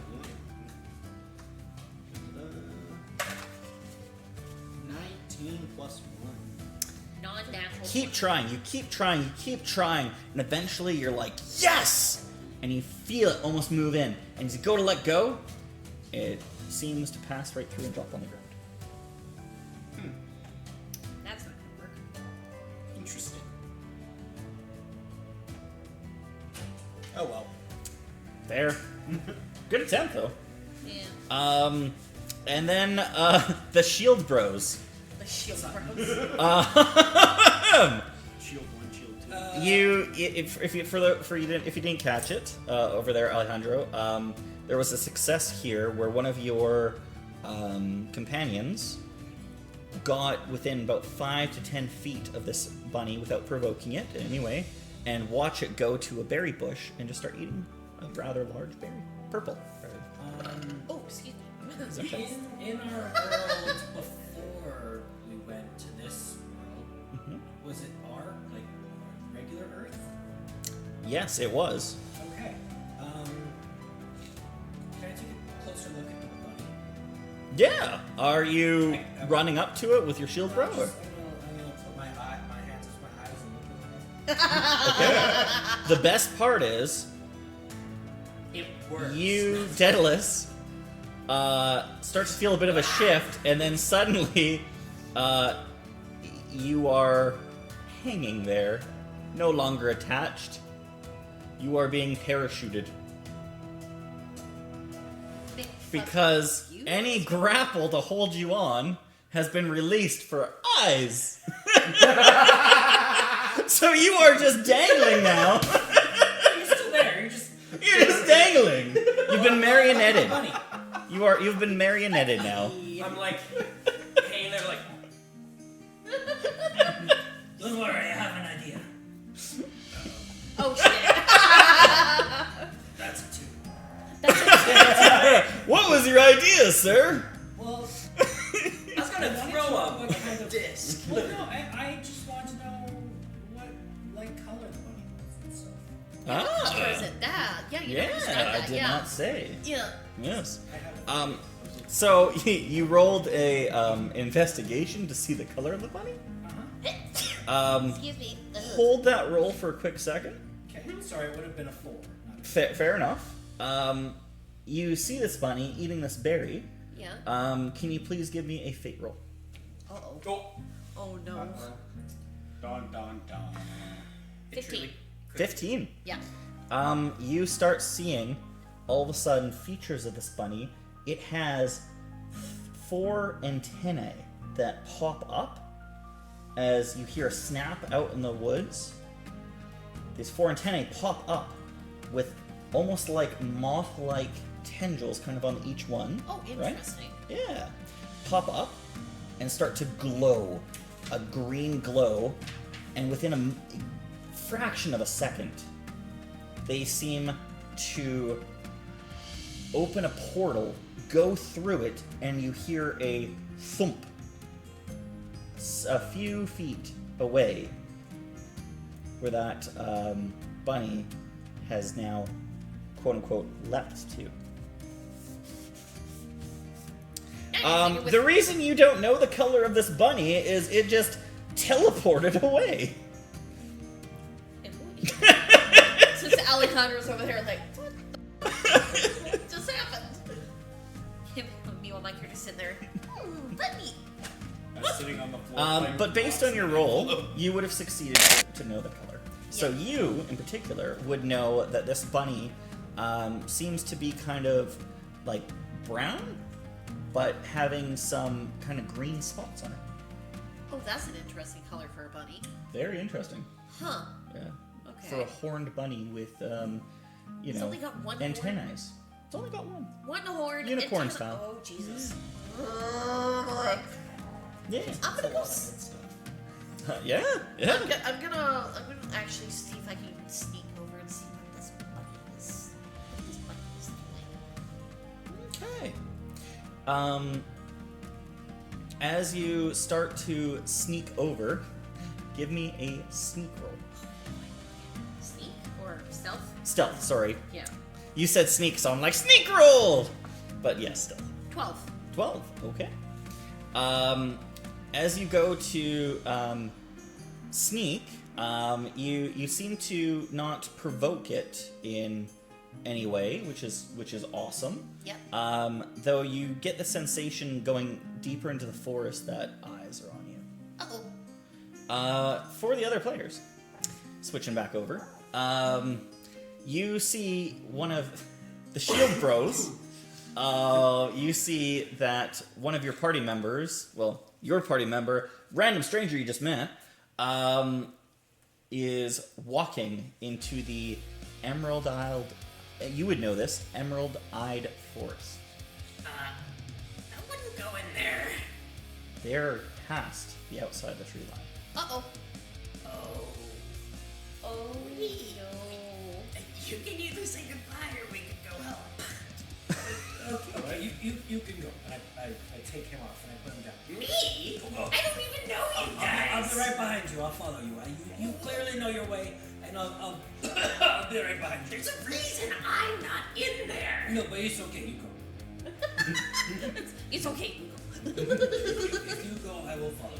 19 plus 1. Non-natural. Keep trying. You keep trying, and eventually you're like, yes! And you feel it almost move in. And as you go to let go, it seems to pass right through and drop on the ground. That's not gonna work. Interesting. Oh well. There. Good attempt, though. Yeah. And then the Shield Bros. The shield bros. Shield 1, shield 2. If you didn't catch it over there, Alejandro, there was a success here where one of your companions got within about 5 to 10 feet of this bunny without provoking it in any way, and watch it go to a berry bush and just start eating a rather large berry, purple. Oh, excuse me. In our world before we went to this world, was it our regular Earth? Yes, it was. Okay. Can I take a closer look at the bunny? Yeah. Are you running up to it with your shield, bro? I'm gonna put my hands to my eyes and look at it. The best part is It works. you, Daedalus, starts to feel a bit of a shift, and then suddenly you are hanging there, no longer attached. You are being parachuted. Because any grapple to hold you on has been released for eyes. So you are just dangling now. You're still there. You're just dangling. You've been marionetted. Bunny. You've been marionetted now. I'm like hanging there like. Don't worry, I have an idea. Oh shit. That's a 2. What was your idea, sir? Well, I was gonna throw what a kind of disc. Well, no, I just want to know what color the bunny was and stuff. Or is it that? Yeah, you Yeah, described that. I did yeah. not say. Yeah. Yes. I have So you rolled a investigation to see the color of the bunny. Excuse me. Ugh. Hold that roll for a quick second. Okay, sorry, it would have been a 4. Not a Fair enough. You see this bunny eating this berry. Yeah. Can you please give me a fate roll? Uh-oh. Oh. Oh no. Don, don, don. 15. 15. Yeah. You start seeing all of a sudden features of this bunny. It has 4 antennae that pop up as you hear a snap out in the woods. These 4 antennae pop up with almost like moth-like tendrils kind of on each one. Oh, right? interesting. Yeah. Pop up and start to glow. A green glow. And within a fraction of a second, they seem to open a portal, go through it, and you hear a thump a few feet away where that bunny has now, quote-unquote, leapt to. The reason you don't know the color of this bunny is it just teleported away. Since Alejandra's over there, like, what just happened? Meanwhile, my character's sitting there. Bunny. I was sitting on the floor. playing But with based blocks on your and roll, I- you would have succeeded to know the color. So you, in particular, would know that this bunny seems to be kind of like brown, but having some kind of green spots on it. Oh, that's an interesting color for a bunny. Very interesting. Huh. Yeah. Okay. For a horned bunny with, It's only got one antennae. horn? It's only got one. One horn. Unicorn antenna- style. Oh, Jesus. Yeah. I'm gonna go. Yeah. I'm gonna actually see if I can sneak over and see what this bunny is. What this bunny is doing. Okay. As you start to sneak over, give me a sneak roll. Sneak or stealth? Stealth, sorry. Yeah. You said sneak, so I'm like, sneak roll! But yes, stealth. 12. 12, okay. As you go to sneak, you seem to not provoke it in any way, which is awesome. Yep. Though you get the sensation going deeper into the forest that eyes are on you. Uh-oh. For the other players, switching back over, you see one of the shield bros. You see that one of your party members, well, your party member, random stranger you just met, is walking into the emerald-eyed, you would know this, emerald-eyed forest. I wouldn't go in there. They're past the outside of the tree line. Uh-oh. Oh. Oh, no. You can either say goodbye or we can go help. Okay, you can go. I take him off and I put him down. Me? Oh. I don't even know you guys. I'll be right behind you. I'll follow you. You clearly know your way, and I'll I'll be right behind you. There's a reason I'm not in there. No, but it's okay. You go. It's okay. If you go, I will follow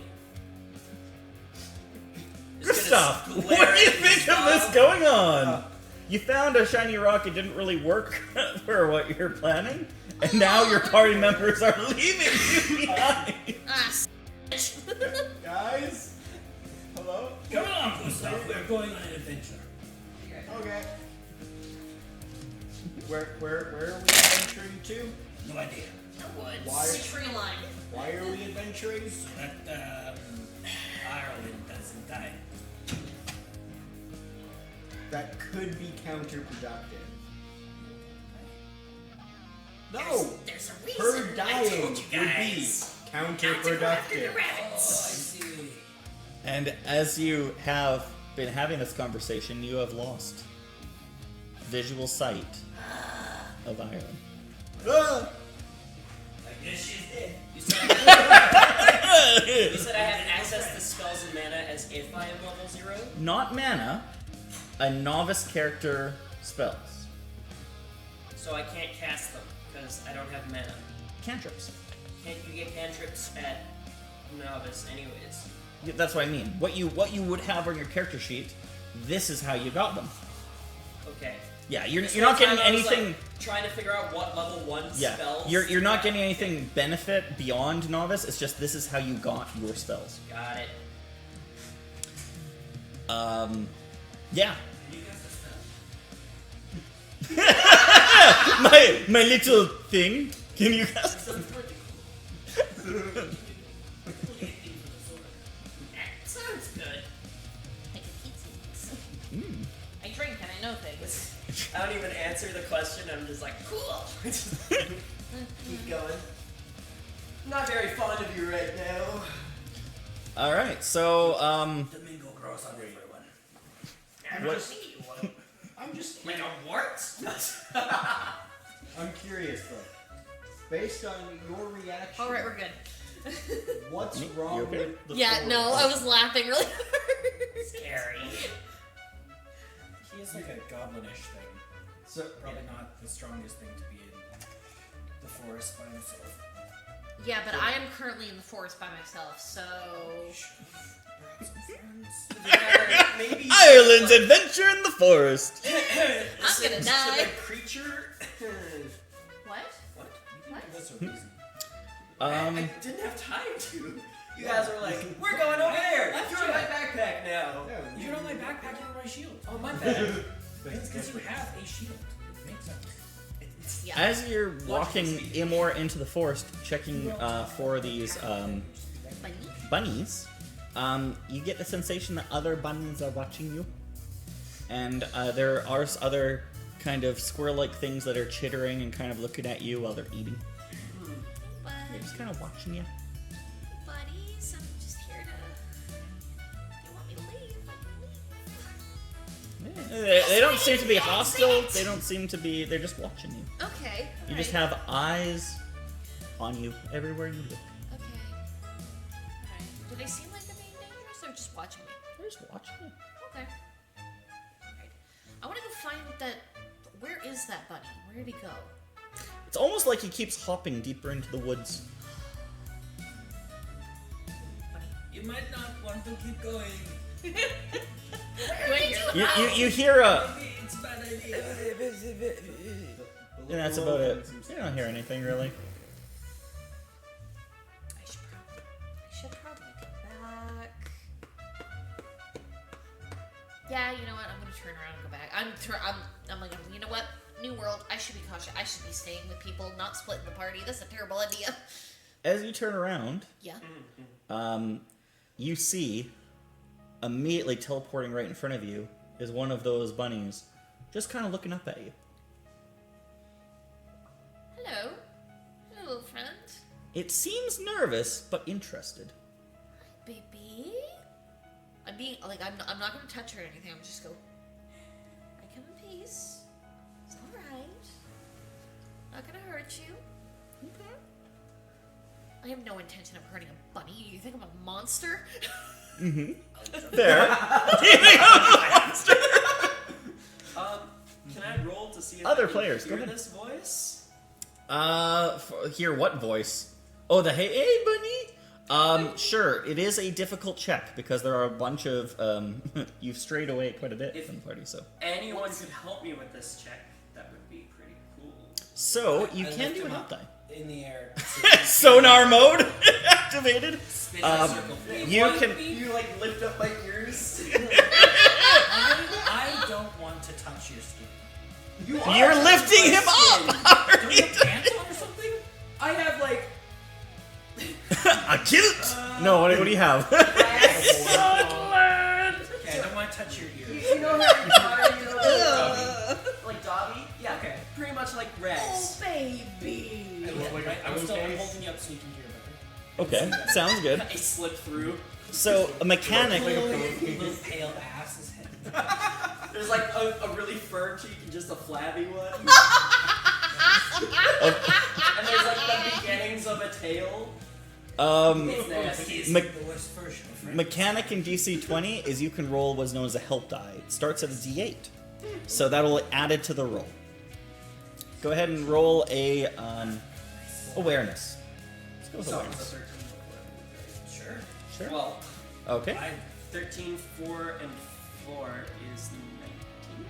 you. Gustav, what do you think of this going on? You found a shiny rock, it didn't really work for what you're planning, and now your party members are leaving you behind. Guys? Hello? Come on, Gustav. We're going on an adventure. Okay. Where are we adventuring to? No idea. The woods. Why? Tree line. Why are we adventuring? So that Ireland doesn't die. That could be counterproductive. No! There's a reason. Her I dying told would you be guys. Not to go after the counterproductive. Oh, I rabbits. see. And as you have been having this conversation, you have lost visual sight of Ireland. Ah! I guess she's dead. You said I have access to spells and mana as if I am level 0? Not mana, a novice character spells. So I can't cast them because I don't have mana. Cantrips. Can't you get cantrips at novice anyways? Yeah, that's what I mean. What you would have on your character sheet, this is how you got them. Okay. Yeah, you're This not whole getting time I was, anything. like, trying to figure out what level 1 Yeah, spells. you're not getting Okay. anything benefit beyond novice. It's just this is how you got your spells. Got it. Yeah. You guys are my little thing. Can you guys? That sounds good. I can teach things. Mm. I drink and I know things. I don't even answer the question. I'm just like, cool. Just keep going. Not very fond of you right now. All right. So Damingo grows on everyone. I'm just Like a wart? I'm curious though. Based on your reaction, All right, we're good. what's You wrong okay? with the Yeah, forest? no, I was laughing really hard. Scary. He is like a goblinish thing. So, Probably not the strongest thing to be in the forest by himself. Yeah, but I am currently in the forest by myself, so Maybe Ireland's adventure in the forest. I'm gonna die. To the creature. What? What? What? That's a reason. I didn't have time to. You guys were like, we're going over there. You're in my backpack now. yeah, You're on my backpack, you're on my shield. Oh, my bad. It's because you have a shield. It makes sense. Yeah. As you're walking more into the forest, checking for these Bunny? bunnies, you get the sensation that other bunnies are watching you, and there are other kind of squirrel-like things that are chittering and kind of looking at you while they're eating. They're just kind of watching you. Buddies, I'm just here to. If you want me to leave, I can leave. They don't seem to be hostile. They don't seem to be. They're just watching you. Okay. You just have eyes on you everywhere you look. Okay. Alright. Do they seem like they're being dangerous or just watching me? They're just watching you. Okay. Alright. I want to go find that. Where is that bunny? Where did he go? It's almost like he keeps hopping deeper into the woods. Bunny. You might not want to keep going. Where did You hear a. Maybe it's a bad idea. And that's about it. You don't hear anything really. I should probably go back. Yeah, you know what? I'm gonna turn around and go back. I'm like, you know what? New world. I should be cautious. I should be staying with people, not splitting the party. That's a terrible idea. As you turn around, Yeah. you see immediately teleporting right in front of you is one of those bunnies, just kind of looking up at you. Hello. Hello, friend. It seems nervous, but interested. Baby. I'm being like I'm not gonna touch her or anything. I'm just go. I come in peace. It's all right. Not gonna hurt you. Okay. I have no intention of hurting a bunny. You think I'm a monster? Mm-hmm. There. Can I roll to see if Other I can players, hear go ahead. this voice? Hear what voice? Oh, the hey bunny? Sure, it is a difficult check because there are a bunch of, you've strayed away quite a bit If- from the party, so. Anyone could help me with this check, that would be pretty cool. So, you I can lift do a him help up die. in the air. Sonar mode activated. Spin in a circle. You can. You like lift up my ears? I don't want to touch your skin. You're lifting him up! Don't you have pants on or something? I have like A kilt! No, what do you have? Okay, I don't want to touch your ears. you know Harry Potter, you know like Dobby? Yeah, Okay. pretty much like Rex. baby. I'm holding you up so you can hear better. Okay, sounds good. I slipped through. So, a mechanic. Little pale ass is head. There's like a really fur cheek and just a flabby one. And there's like the beginnings of a tail. It's nasty. He's Me- the worst version of Frank. Mechanic in DC 20 is you can roll what's known as a help die. It starts at a D8. So that'll add it to the roll. Go ahead and roll a awareness. Let's go with So, awareness. 13 before. Sure. Sure. Well, Okay. 13, 4, and 4 is 19.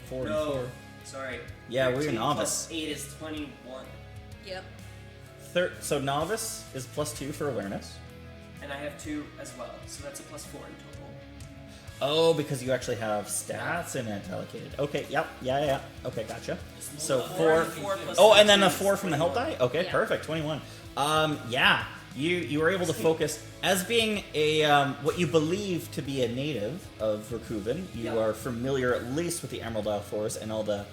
4 and No. 4. Sorry. Yeah, we're 13 novice. plus 8 is 21. Yep. So novice is +2 for awareness. And I have 2 as well, so that's a +4 in total. Oh, because you actually have stats in it allocated. Okay, yep, yeah. Okay, gotcha. So 4. plus Oh, and then a 13 4 is from the help 21. die? Okay, Yeah. perfect, 21. Yeah, you were able to focus. As being a, what you believe to be a native of Vercouvan, you Yep. are familiar at least with the Emerald Isle Forest and all the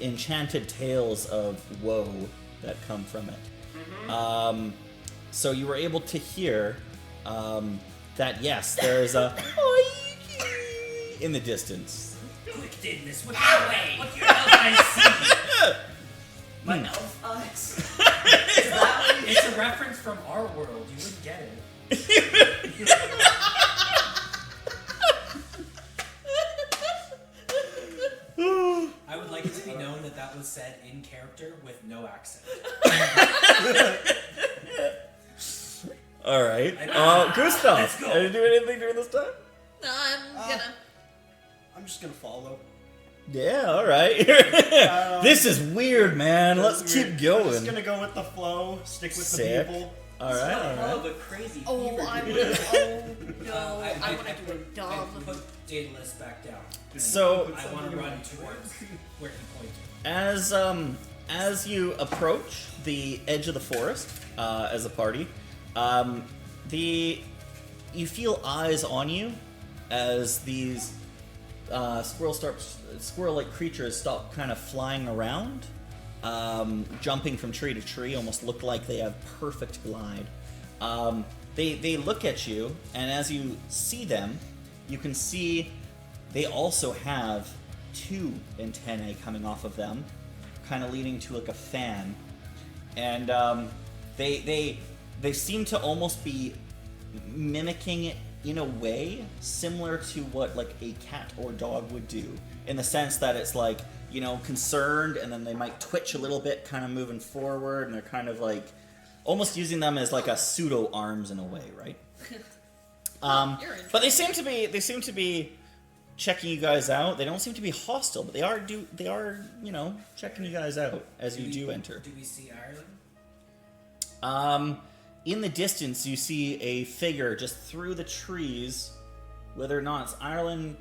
enchanted tales of woe that come from it. So you were able to hear that, yes, there's a in the distance. Quick, Daedalus, what your way? What your hell I see? My elf eyes. It's a reference from our world. You wouldn't get it. I would like it to be known that that was said in character with no accent. All right. Gustav, Let's go. are you doing anything during this time? No, I'm gonna. I'm just gonna follow. Yeah, all right. This is weird, man. Let's keep I'm going. just gonna go with the flow, stick with Sick. the people. All right, all Oh, right. the crazy Oh, beaver I dude. would. Oh no, I want to do a I dumb. put Daedalus back down. So I want to run towards where he pointed. as you approach the edge of the forest as a party, you feel eyes on you as these squirrel-like creatures stop kind of flying around, jumping from tree to tree, almost look like they have perfect glide. They look at you, and as you see them, you can see they also have 2 antennae coming off of them, kind of leading to like a fan, and they seem to almost be mimicking it in a way similar to what like a cat or dog would do, in the sense that it's like, you know, concerned, and then they might twitch a little bit, kind of moving forward, and they're kind of like almost using them as like a pseudo arms in a way, right? You're in But they seem to be checking you guys out. They don't seem to be hostile, but they are you know, checking you guys out as you do enter. Do we see Ireland? In the distance, you see a figure just through the trees. Whether or not it's Ireland,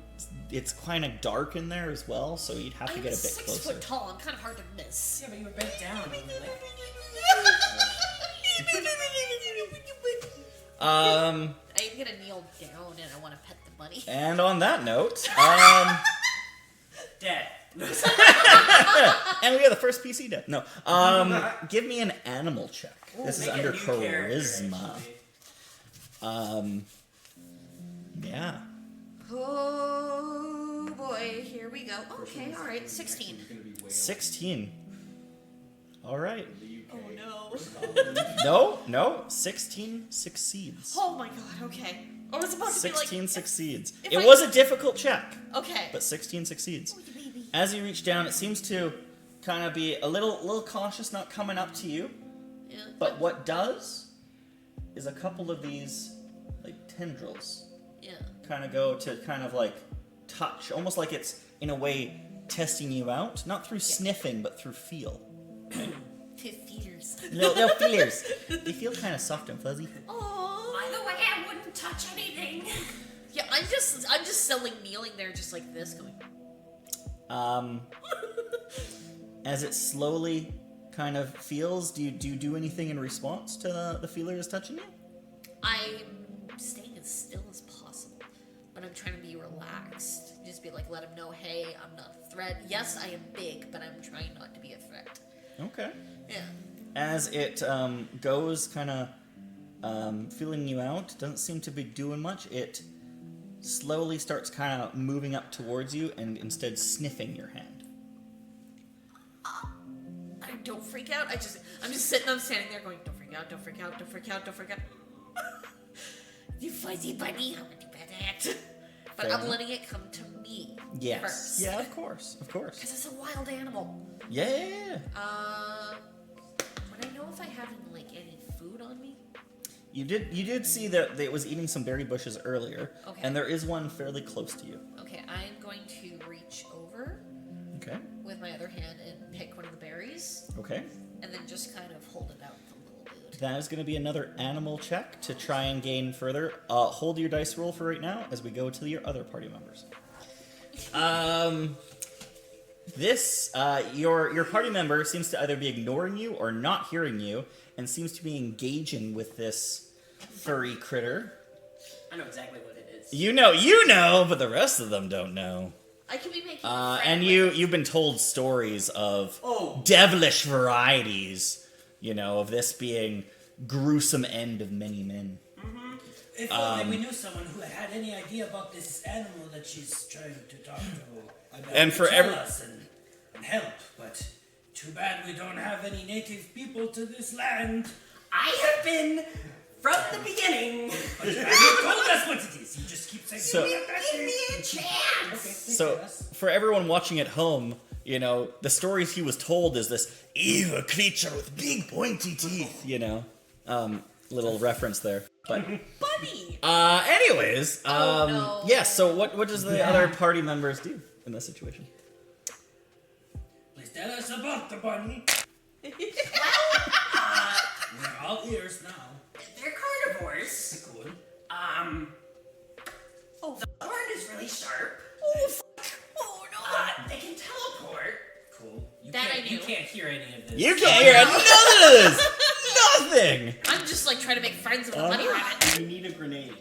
it's kind of dark in there as well, so you'd have to I'm get a bit 6 closer. foot tall. I'm kind of hard to miss. Yeah, but you were bent down. And you were like, I I'm gonna kneel down and I want to pet the bunny. And on that note, Dead. and we have the first PC dead. No, give me an animal check. This is Make a under new character, charisma. actually. Yeah. Oh boy, here we go. Okay, all right, 16. 16. All right. Oh no. No. 16 succeeds. Oh my god. Okay. I was about to be like. 16 succeeds. if It I- was a difficult check, Okay. but 16 succeeds. Oh, you baby. As you reach down, it seems to kind of be a little cautious, not coming up to you. Yeah. But what does is a couple of these like tendrils Yeah. kind of go to kind of like touch, almost like it's in a way testing you out, not through sniffing but through feel. Fears. No feelers. They feel kind of soft and fuzzy. Oh. By the way, I wouldn't touch anything. Yeah, I'm just still like kneeling there, just like this, going. As it slowly kind of feels, do you do anything in response to the feelers touching you? I'm staying as still as possible, but I'm trying to be relaxed. Just be like, let him know, hey, I'm not a threat. Yes, I am big, but I'm trying not to be a threat. Okay. Yeah. As it goes kind of feeling you out, doesn't seem to be doing much. It slowly starts kind of moving up towards you and instead sniffing your hand. I don't freak out. I'm just standing there going, don't freak out, don't freak out, don't freak out, don't freak out. You fuzzy bunny, I'm gonna do that. But Fair I'm enough. letting it come to me Yes. first. Yeah, of course. Because it's a wild animal. Yeah. Would I know if I have any food on me? You did see that it was eating some berry bushes earlier, Okay. and there is one fairly close to you. Okay, I'm going to reach over Okay. with my other hand and pick one of the berries, Okay. and then just kind of hold it out for a little bit. That is going to be another animal check to try and gain further. Hold your dice roll for right now as we go to your other party members. Your party member seems to either be ignoring you or not hearing you, and seems to be engaging with this furry critter. I know exactly what it is. You know, but the rest of them don't know. I could be making a friend And with you've been told stories of Oh. devilish varieties, of this being gruesome end of many men. If only we knew someone who had any idea about this animal that she's trying to talk to. And for tell every- us and help, but too bad we don't have any native people to this land. I have been from the beginning. But you told us what it is. You just keep saying, So- Give me a chance. So, for everyone watching at home, the stories he was told is this evil creature with big pointy teeth, little reference there. But, Bunny! anyways, Oh, no. yeah, so what does the other party members do in this situation? Please tell us about the bunny. We're all ears now. They're carnivores. Cool. The horn is really sharp. Oh, fuck! Oh, no! They can teleport. Cool. That You I knew. can't hear any of this. You can't hear none of this! Nothing! I'm just like trying to make friends with a bunny rabbit. You need a grenade.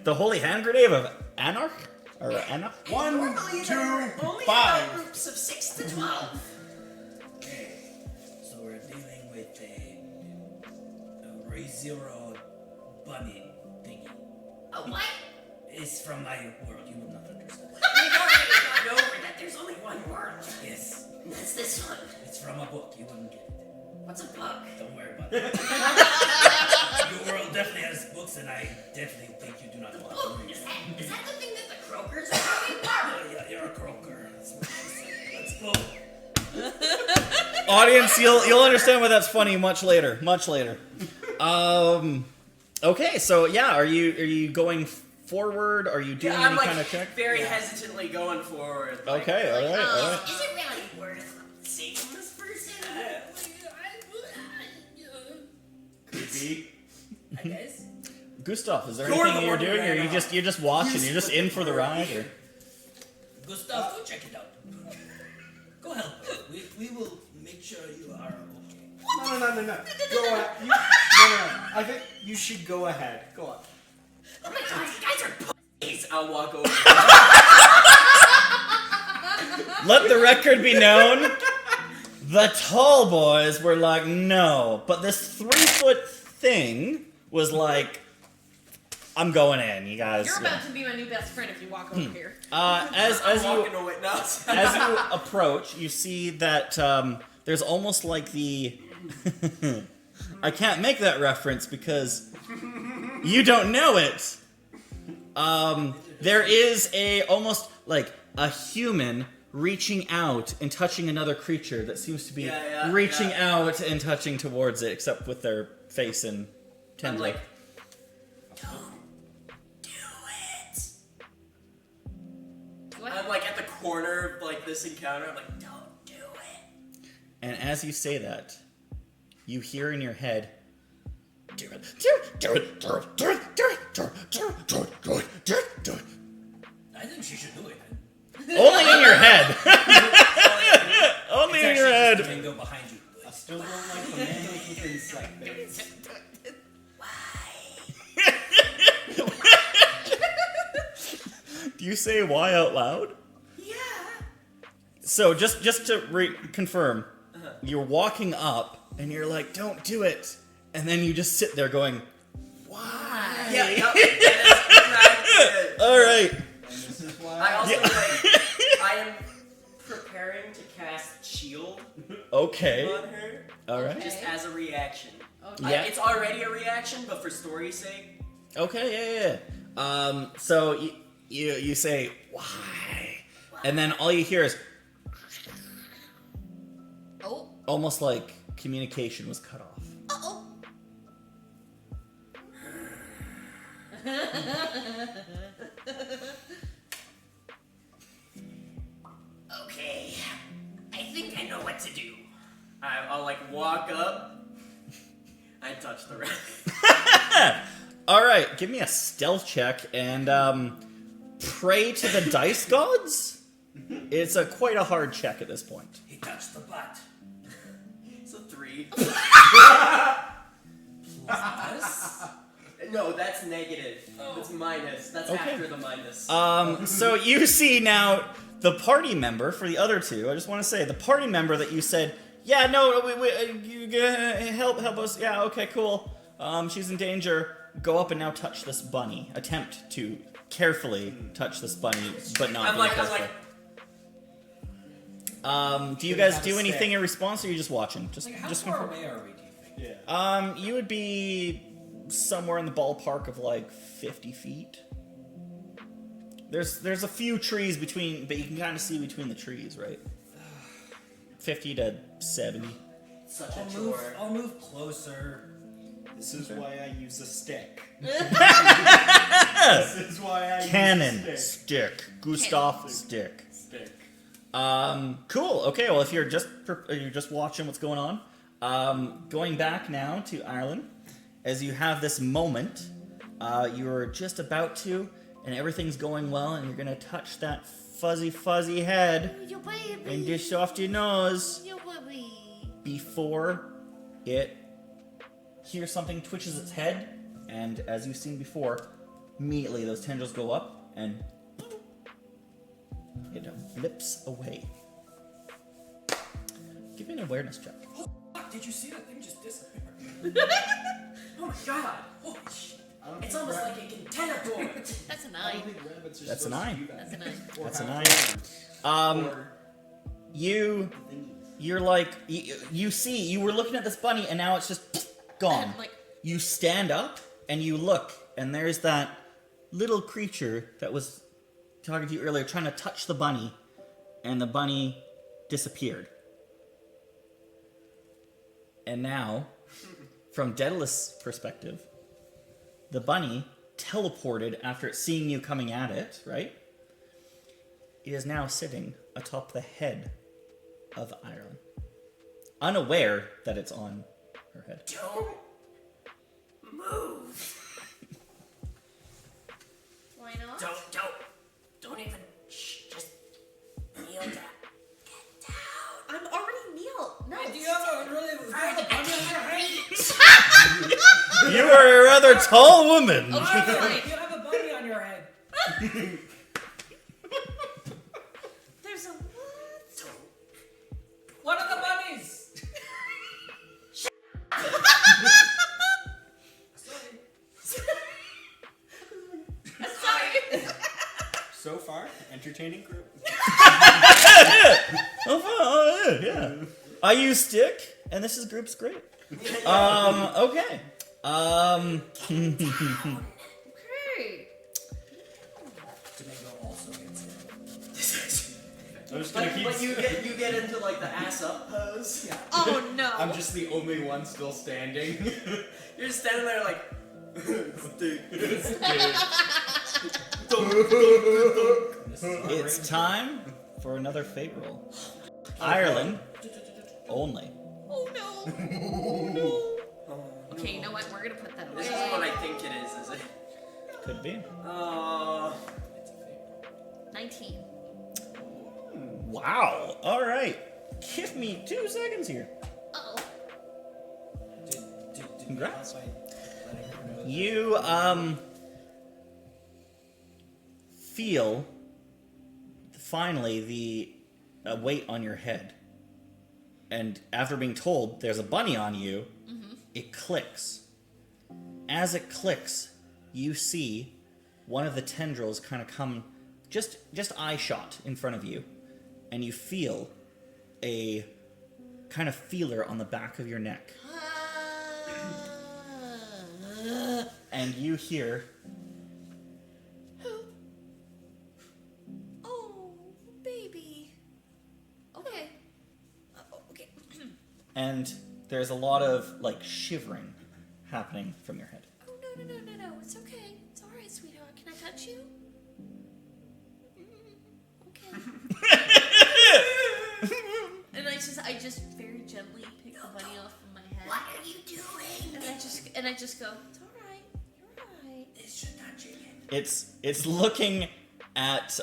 The holy hand grenade of Anarch? Or Anarch? 1, Normally 2, they're only 5. groups of 6 to 12. Okay. So we're dealing with a Ray-Zero bunny thingy. A what? It's from my world. You will not understand. We've already gone over that. There's only one world. Yes. That's this one. It's from a book. You wouldn't get it. What's a book? Don't worry about it. Your world definitely has books, and I definitely think you do not want Oh, to read is it. that the thing that the croakers are doing? Yeah, you're a croaker. That's what she said. Let's go. Audience, you'll understand why that's funny much later. Much later. Okay, so yeah, are you going forward? Are you doing Yeah, I'm any like kind of check? very hesitantly going forward. Like, Okay, all right, all right. Is it really worth saving this person? Could be. I guess. Gustav, is there You're anything the that you're one who doing, or ran you're just watching? You're just in for the ride, or? Gustav, go check it out. Go help us. We will make sure you are okay. No. Go ahead. No. I think you should go ahead. Go on. Oh my god, you guys are Please, I'll walk over. Let the record be known. The tall boys were like, no. But this 3-foot thing was like, I'm going in, you guys. You're about to be my new best friend if you walk over here. As I'm you walking away now. as you approach, you see that there's almost like the... I can't make that reference because you don't know it. There is almost like a human reaching out and touching another creature that seems to be reaching out and touching towards it, except with their face and tendril. I'm like, I'm like at the corner of like this encounter. I'm like, don't do it. And as you say that, you hear in your head, do it, do it, do it, do it, do it, do it, do it, do it, do it, do it, do it, do it. I think she should do it. Only in your head. Only in your head. Damingo behind you. I still don't like the man with insect base. Do you say why out loud? Yeah. So just to confirm, you're walking up and you're like, don't do it. And then you just sit there going, why? Yeah, that's All right. And this is why I also like, I am preparing to cast shield Okay. on her. All right. Just as a reaction. Okay. Yeah. It's already a reaction, but for story's sake. Okay, yeah. So you say, why? And then all you hear is Oh. almost like communication was cut off. Uh-oh. Okay. I think I know what to do. I'll like walk up. I touch the rest. All right, give me a stealth check and pray to the dice gods. It's quite a hard check at this point. He touched the butt. It's a 3. Plus? No, that's negative. That's minus. That's Okay. after the minus. So you see now the party member for the other two. I just want to say the party member that you said, yeah, no, you help us. Yeah, okay, cool. She's in danger. Go up and now touch this bunny. Attempt to carefully touch this bunny, but not. I'm very like, carefully. Do you Could've guys had a do anything stick. in response, or are you just watching? Just Like, how confirm. far away are we, do you think? Yeah. You would be somewhere in the ballpark of like 50 feet. There's a few trees between, but you can kind of see between the trees, right? 50 to 70. such a I'll move, chore. I'll move closer. This is why I use a stick. This This is why I Cannon, use a stick, Gustav, stick. stick. Cool. Okay. Well, if you're just watching what's going on, going back now to Ireland, as you have this moment, you're just about to, and everything's going well, and you're gonna touch that fuzzy head You baby. and dish off your nose You baby. before it hears something twitches its head, and as you've seen before, immediately those tendrils go up and it flips away. Give me an awareness check. Oh, fuck, did you see that thing just disappear? Oh my god. Holy shit. I don't It's think almost rab- like it can teleport. That's a I don't 9. think rabbits are That's a supposed to 9. do that. That's a 9. Or That's a have 9. horns. Or You're like, you see, you were looking at this bunny and now it's just gone. I'm like- You stand up and you look, and there's that little creature that was talking to you earlier trying to touch the bunny, and the bunny disappeared. And now, from Daedalus' perspective, the bunny teleported after seeing you coming at it, right? It is now sitting atop the head of Ireland, unaware that it's on her head. Don't move. Why not? Don't even. Shh. Just kneel down. Get down. I'm already kneel. No. Do you have a really Fine, I can't reach. You are a rather tall woman. Okay, fine. Do you have a There's a what? What are the bunnies? Sorry. So far, entertaining group. Oh, yeah. I use stick, and this is group's great. Okay. Okay. Damingo also gets it. I'm just gonna keep. But you get into like the ass up pose. Yeah. Oh no. I'm just the only one still standing. You're just standing there like. It's time for another fate roll. Ireland only. Oh no. Oh no. Okay, you know what? We're gonna put that away. This is what I think it is it? Could be. It's a fate. 19. Wow. All right. Give me 2 seconds here. Oh. Did we Congrats. help by letting her know that- You feel finally the weight on your head, and after being told there's a bunny on you, it clicks. As it clicks, you see one of the tendrils kind of come just eye shot in front of you, and you feel a kind of feeler on the back of your neck, and you hear, Oh, baby. Okay. Okay. and there's a lot of like shivering happening from your head. Oh no. It's okay. It's all right, sweetheart. Can I touch you? Okay. And I just very gently pick the bunny off from my head. What are you doing? And I just go, it's all right. You're all right. It's just touching it. It's looking at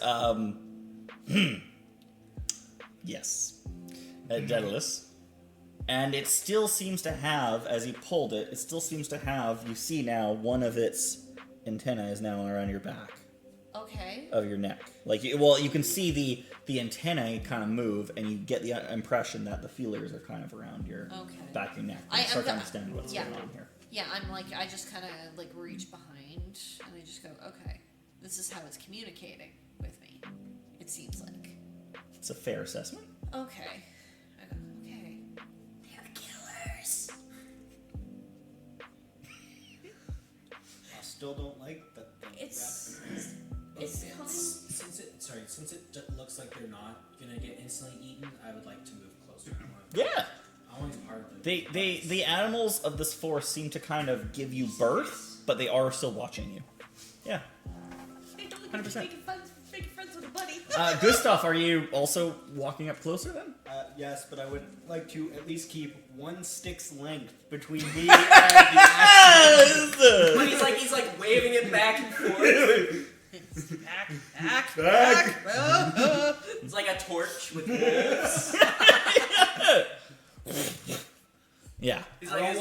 yes, at Daedalus, and it still seems to have, as he pulled it, it still seems to have. You see now one of its antennae is now around your back Okay. of your neck. Like, you can see the antennae kind of move, and you get the impression that the feelers are kind of around your Okay. back of your neck. I You am start to go- understand what's yeah. going on here. Yeah, I'm like, I just kind of like reach behind and I just go, okay, this is how it's communicating with me. It seems like. It's a fair assessment. Okay. I go, okay. They're killers. I still don't like that. It's coming. Since it looks like they're not gonna get instantly eaten, I would like to move closer. Yeah. I want to be part of the. The animals of this forest seem to kind of give you birth, but they are still watching you. Yeah. 100%. Making friends with a bunny. Gustav, are you also walking up closer then? Yes, but I would like to at least keep 1 stick's length between me and the action. But he's like waving it back and forth. Back. It's like a torch with wolves. Yeah. He's I like,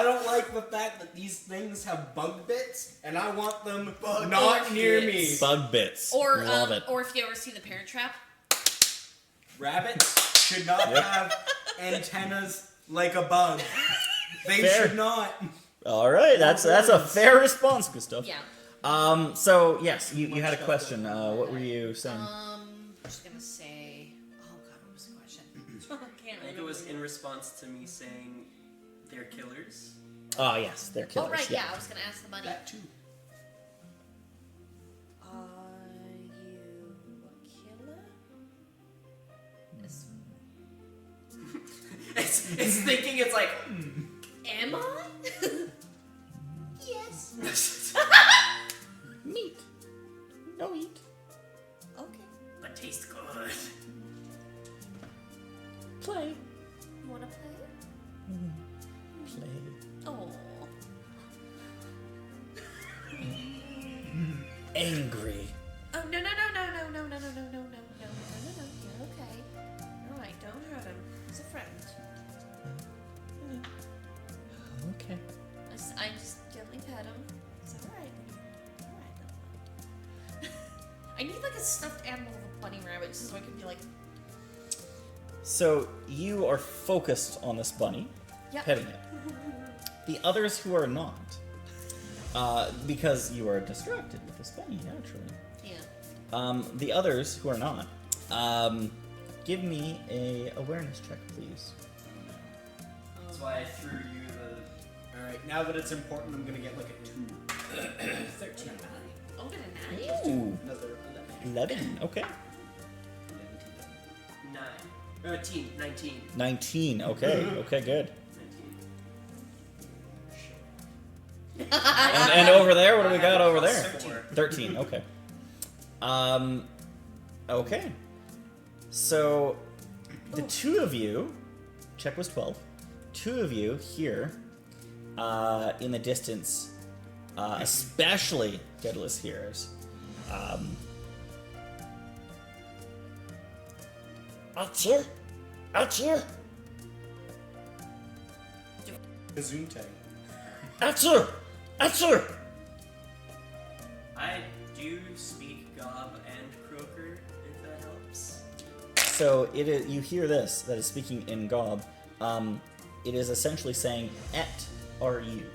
don't like the fact that these things have bug bits, and I want them Bug not near bits. me. Bug bits. Or Love it. or if you ever see the Parent Trap. Rabbits should not have antennas like a bug. They Fair. should not. All right, that's a fair response, Gustav. Yeah. So yes, you had a question. What were you saying? I'm just gonna say. Oh God, what was the question? I can't I think it was in response to me saying they're killers. Oh yes, they're killers. Oh right, yeah. I was gonna ask the bunny. That too. Are you a killer? It's thinking it's like. Am I? Yes. Meat. No eat. Okay. But tastes good. Play. You wanna play? Play. Oh. Angry. Oh no. You're okay. All right, don't hurt him. He's a friend. Okay. I just gently pet him. It's all right. All right. this stuffed animal of a bunny rabbit just so I can be like, So you are focused on this bunny, yep. petting it. The others who are not, because you are distracted with this bunny, naturally. Yeah. The others who are not, give me a awareness check, please. That's why I threw you the. Alright, now that it's important, I'm gonna get like a 2. 13. Oh, did a 9? Ooh, Another 11. Okay. 19. 19. Okay. Okay. Good. 19. And over there, what do we got over there? 13. 13. Okay. Okay. So the two of you, check was 12. Two of you here, in the distance, especially Daedalus hears. Achoo! Achoo! Gesundheit. Achoo! Achoo! I do speak Gob and Croaker, if that helps. So it is. You hear this that is speaking in Gob. It is essentially saying "Et are you?"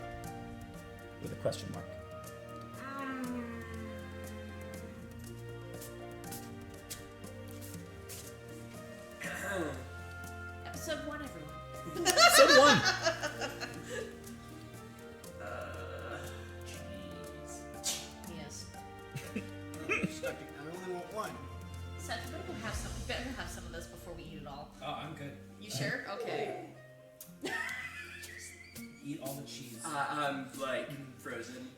with a question mark. Episode 1, everyone. Episode 1. Jeez. Yes. I only want one. Seth, you better have some of this before we eat it all. Oh, I'm good. You sure? Okay. Eat all the cheese. I'm like frozen.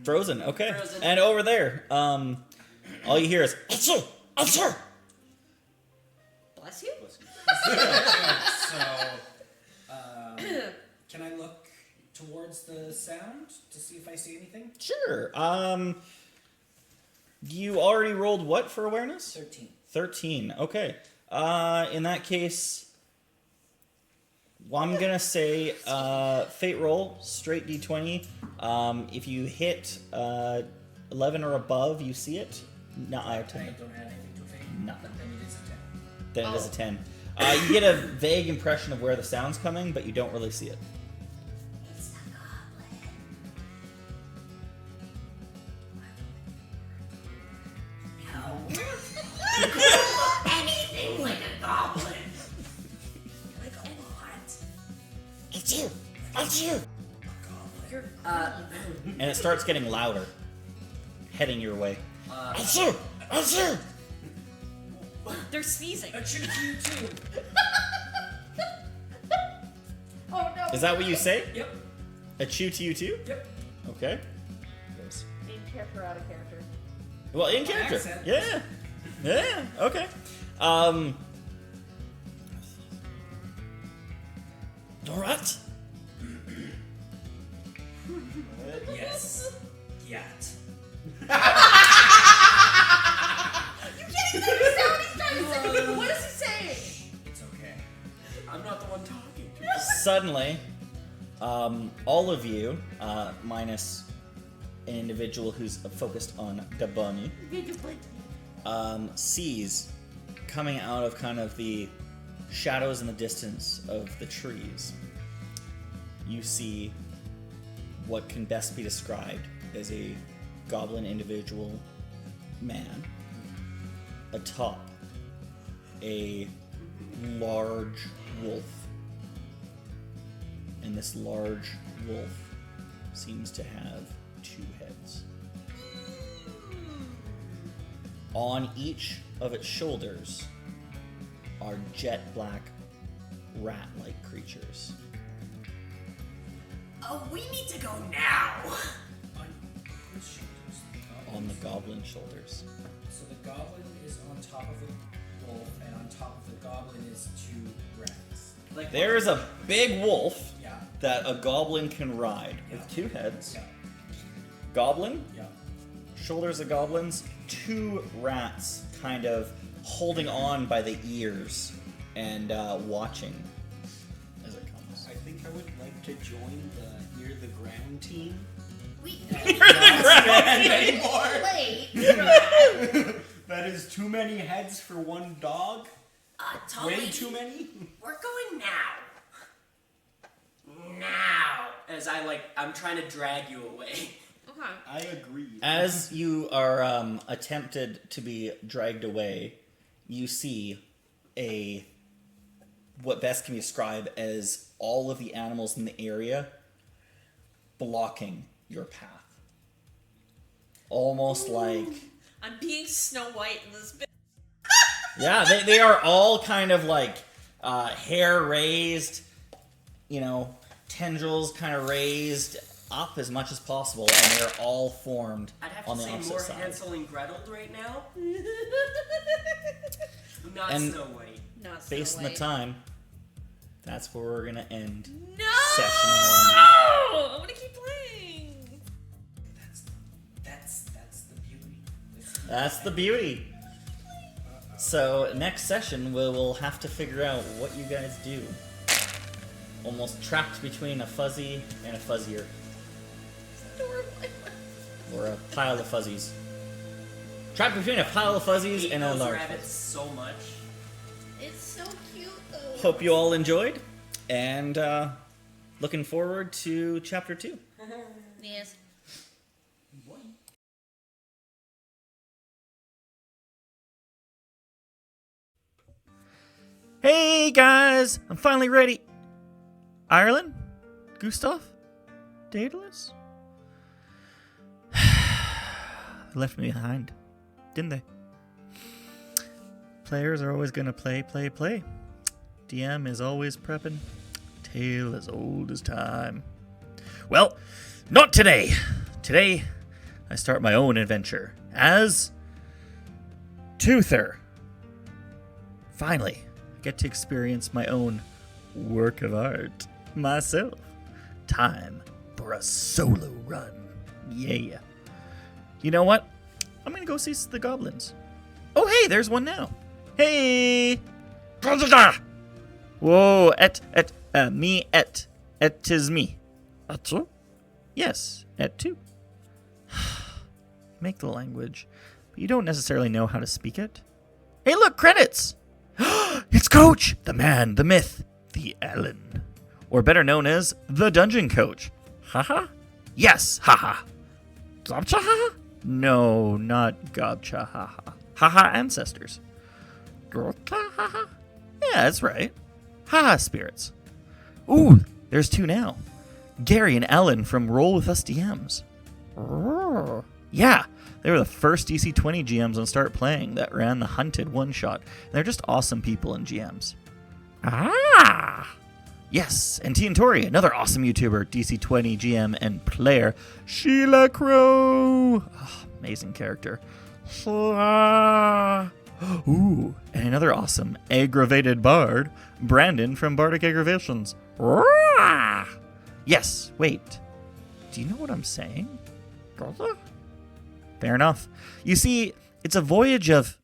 Frozen. Okay. Frozen. And over there, all you hear is "Achoo! Achoo!" Bless you. So, can I look towards the sound to see if I see anything? Sure. You already rolled what for awareness? 13. 13. Okay. In that case, well, I'm gonna say fate roll, straight d20. If you hit 11 or above, you see it. No, I have 10. I don't add anything to fate. No. But then it is a 10. Then it is a 10. You get a vague impression of where the sound's coming, but you don't really see it. It's the goblin. No. Anything like a goblin. Like a what? It's you! It's you! You're And it starts getting louder, heading your way. It's you! It's you! They're sneezing. I choose you too. Oh no. Is that what you say? Yep. A chew to you too? Yep. Okay. In character, out of character. Well, in character. Accent. Yeah. Yeah. Okay. Alright. Yes. Yat. You can't even understand what he's trying to say. What is he saying? It's okay. I'm not the one talking to you. Suddenly, all of you, minus an individual who's focused on the bunny, sees coming out of kind of the shadows in the distance of the trees. You see what can best be described as a goblin individual man atop a large wolf. And this large wolf seems to have 2 heads. On each of its shoulders are jet black rat-like creatures. Oh, we need to go now. On whose shoulders? The On the goblin? goblin shoulders. So the goblin is on top of the wolf, and on top of the goblin is 2 rats. Like There is a big wolf Yeah. that a goblin can ride with Yeah. 2 heads. Yeah. Goblin, Yeah. shoulders of goblins, 2 rats kind of holding on by the ears and watching as it comes. I think I would like to join the near the ground team. We Wait. That is too many heads for one dog. Totally. Way too many. We're going now. Now. As I'm trying to drag you away. Okay. I agree. As you are attempted to be dragged away, you see what best can be described as all of the animals in the area blocking your path. Almost like... I'm being Snow White in this bit. Yeah, they are all kind of like hair raised, tendrils kind of raised up as much as possible, and they're all formed I'd have on to the say opposite more side. Hansel and Gretel right now. Not And- Snow White. Not Snow Based on the White. time, that's where we're gonna end No! session 1. I want to keep playing. That's the beauty. That's the beauty. So next session we'll have to figure out what you guys do. Almost trapped between a fuzzy and a fuzzier, Adorable. or a pile of fuzzies. Trapped between a pile of fuzzies Hate and a those large rabbits fuzzy. so much. It's so cute though. Hope you all enjoyed, and looking forward to chapter 2. Yes. Hey guys, I'm finally ready. Irelyn? Gustav? Daedalus? They left me behind, didn't they? Players are always gonna play. DM is always prepping. Tale as old as time. Well, not today. Today, I start my own adventure as Toother. Finally, I get to experience my own work of art myself. Time for a solo run. Yeah. You know what? I'm gonna go see the goblins. Oh, hey, there's one now. Hey! Whoa, me, tis me. Two? Yes, two. Make the language, but you don't necessarily know how to speak it. Hey, look, credits! It's Coach, the man, the myth, the Ellen. Or better known as the Dungeon Coach. Haha? Yes, haha. Gobcha haha? No, not Gobcha haha. Haha ancestors. Gobcha haha? Yeah, that's right. Haha spirits. Ooh, there's 2 now. Gary and Ellen from Roll With Us DMs. Yeah, they were the first DC 20 GMs on Start Playing that ran the Hunted one-shot. And they're just awesome people and GMs. Ah! Yes, and T and Tori, another awesome YouTuber, DC 20 GM and player. Sheila Crow! Oh, amazing character. Ooh, and another awesome aggravated bard, Brandon from Bardic Aggravations. Yes, wait. Do you know what I'm saying? Fair enough. You see, it's a voyage of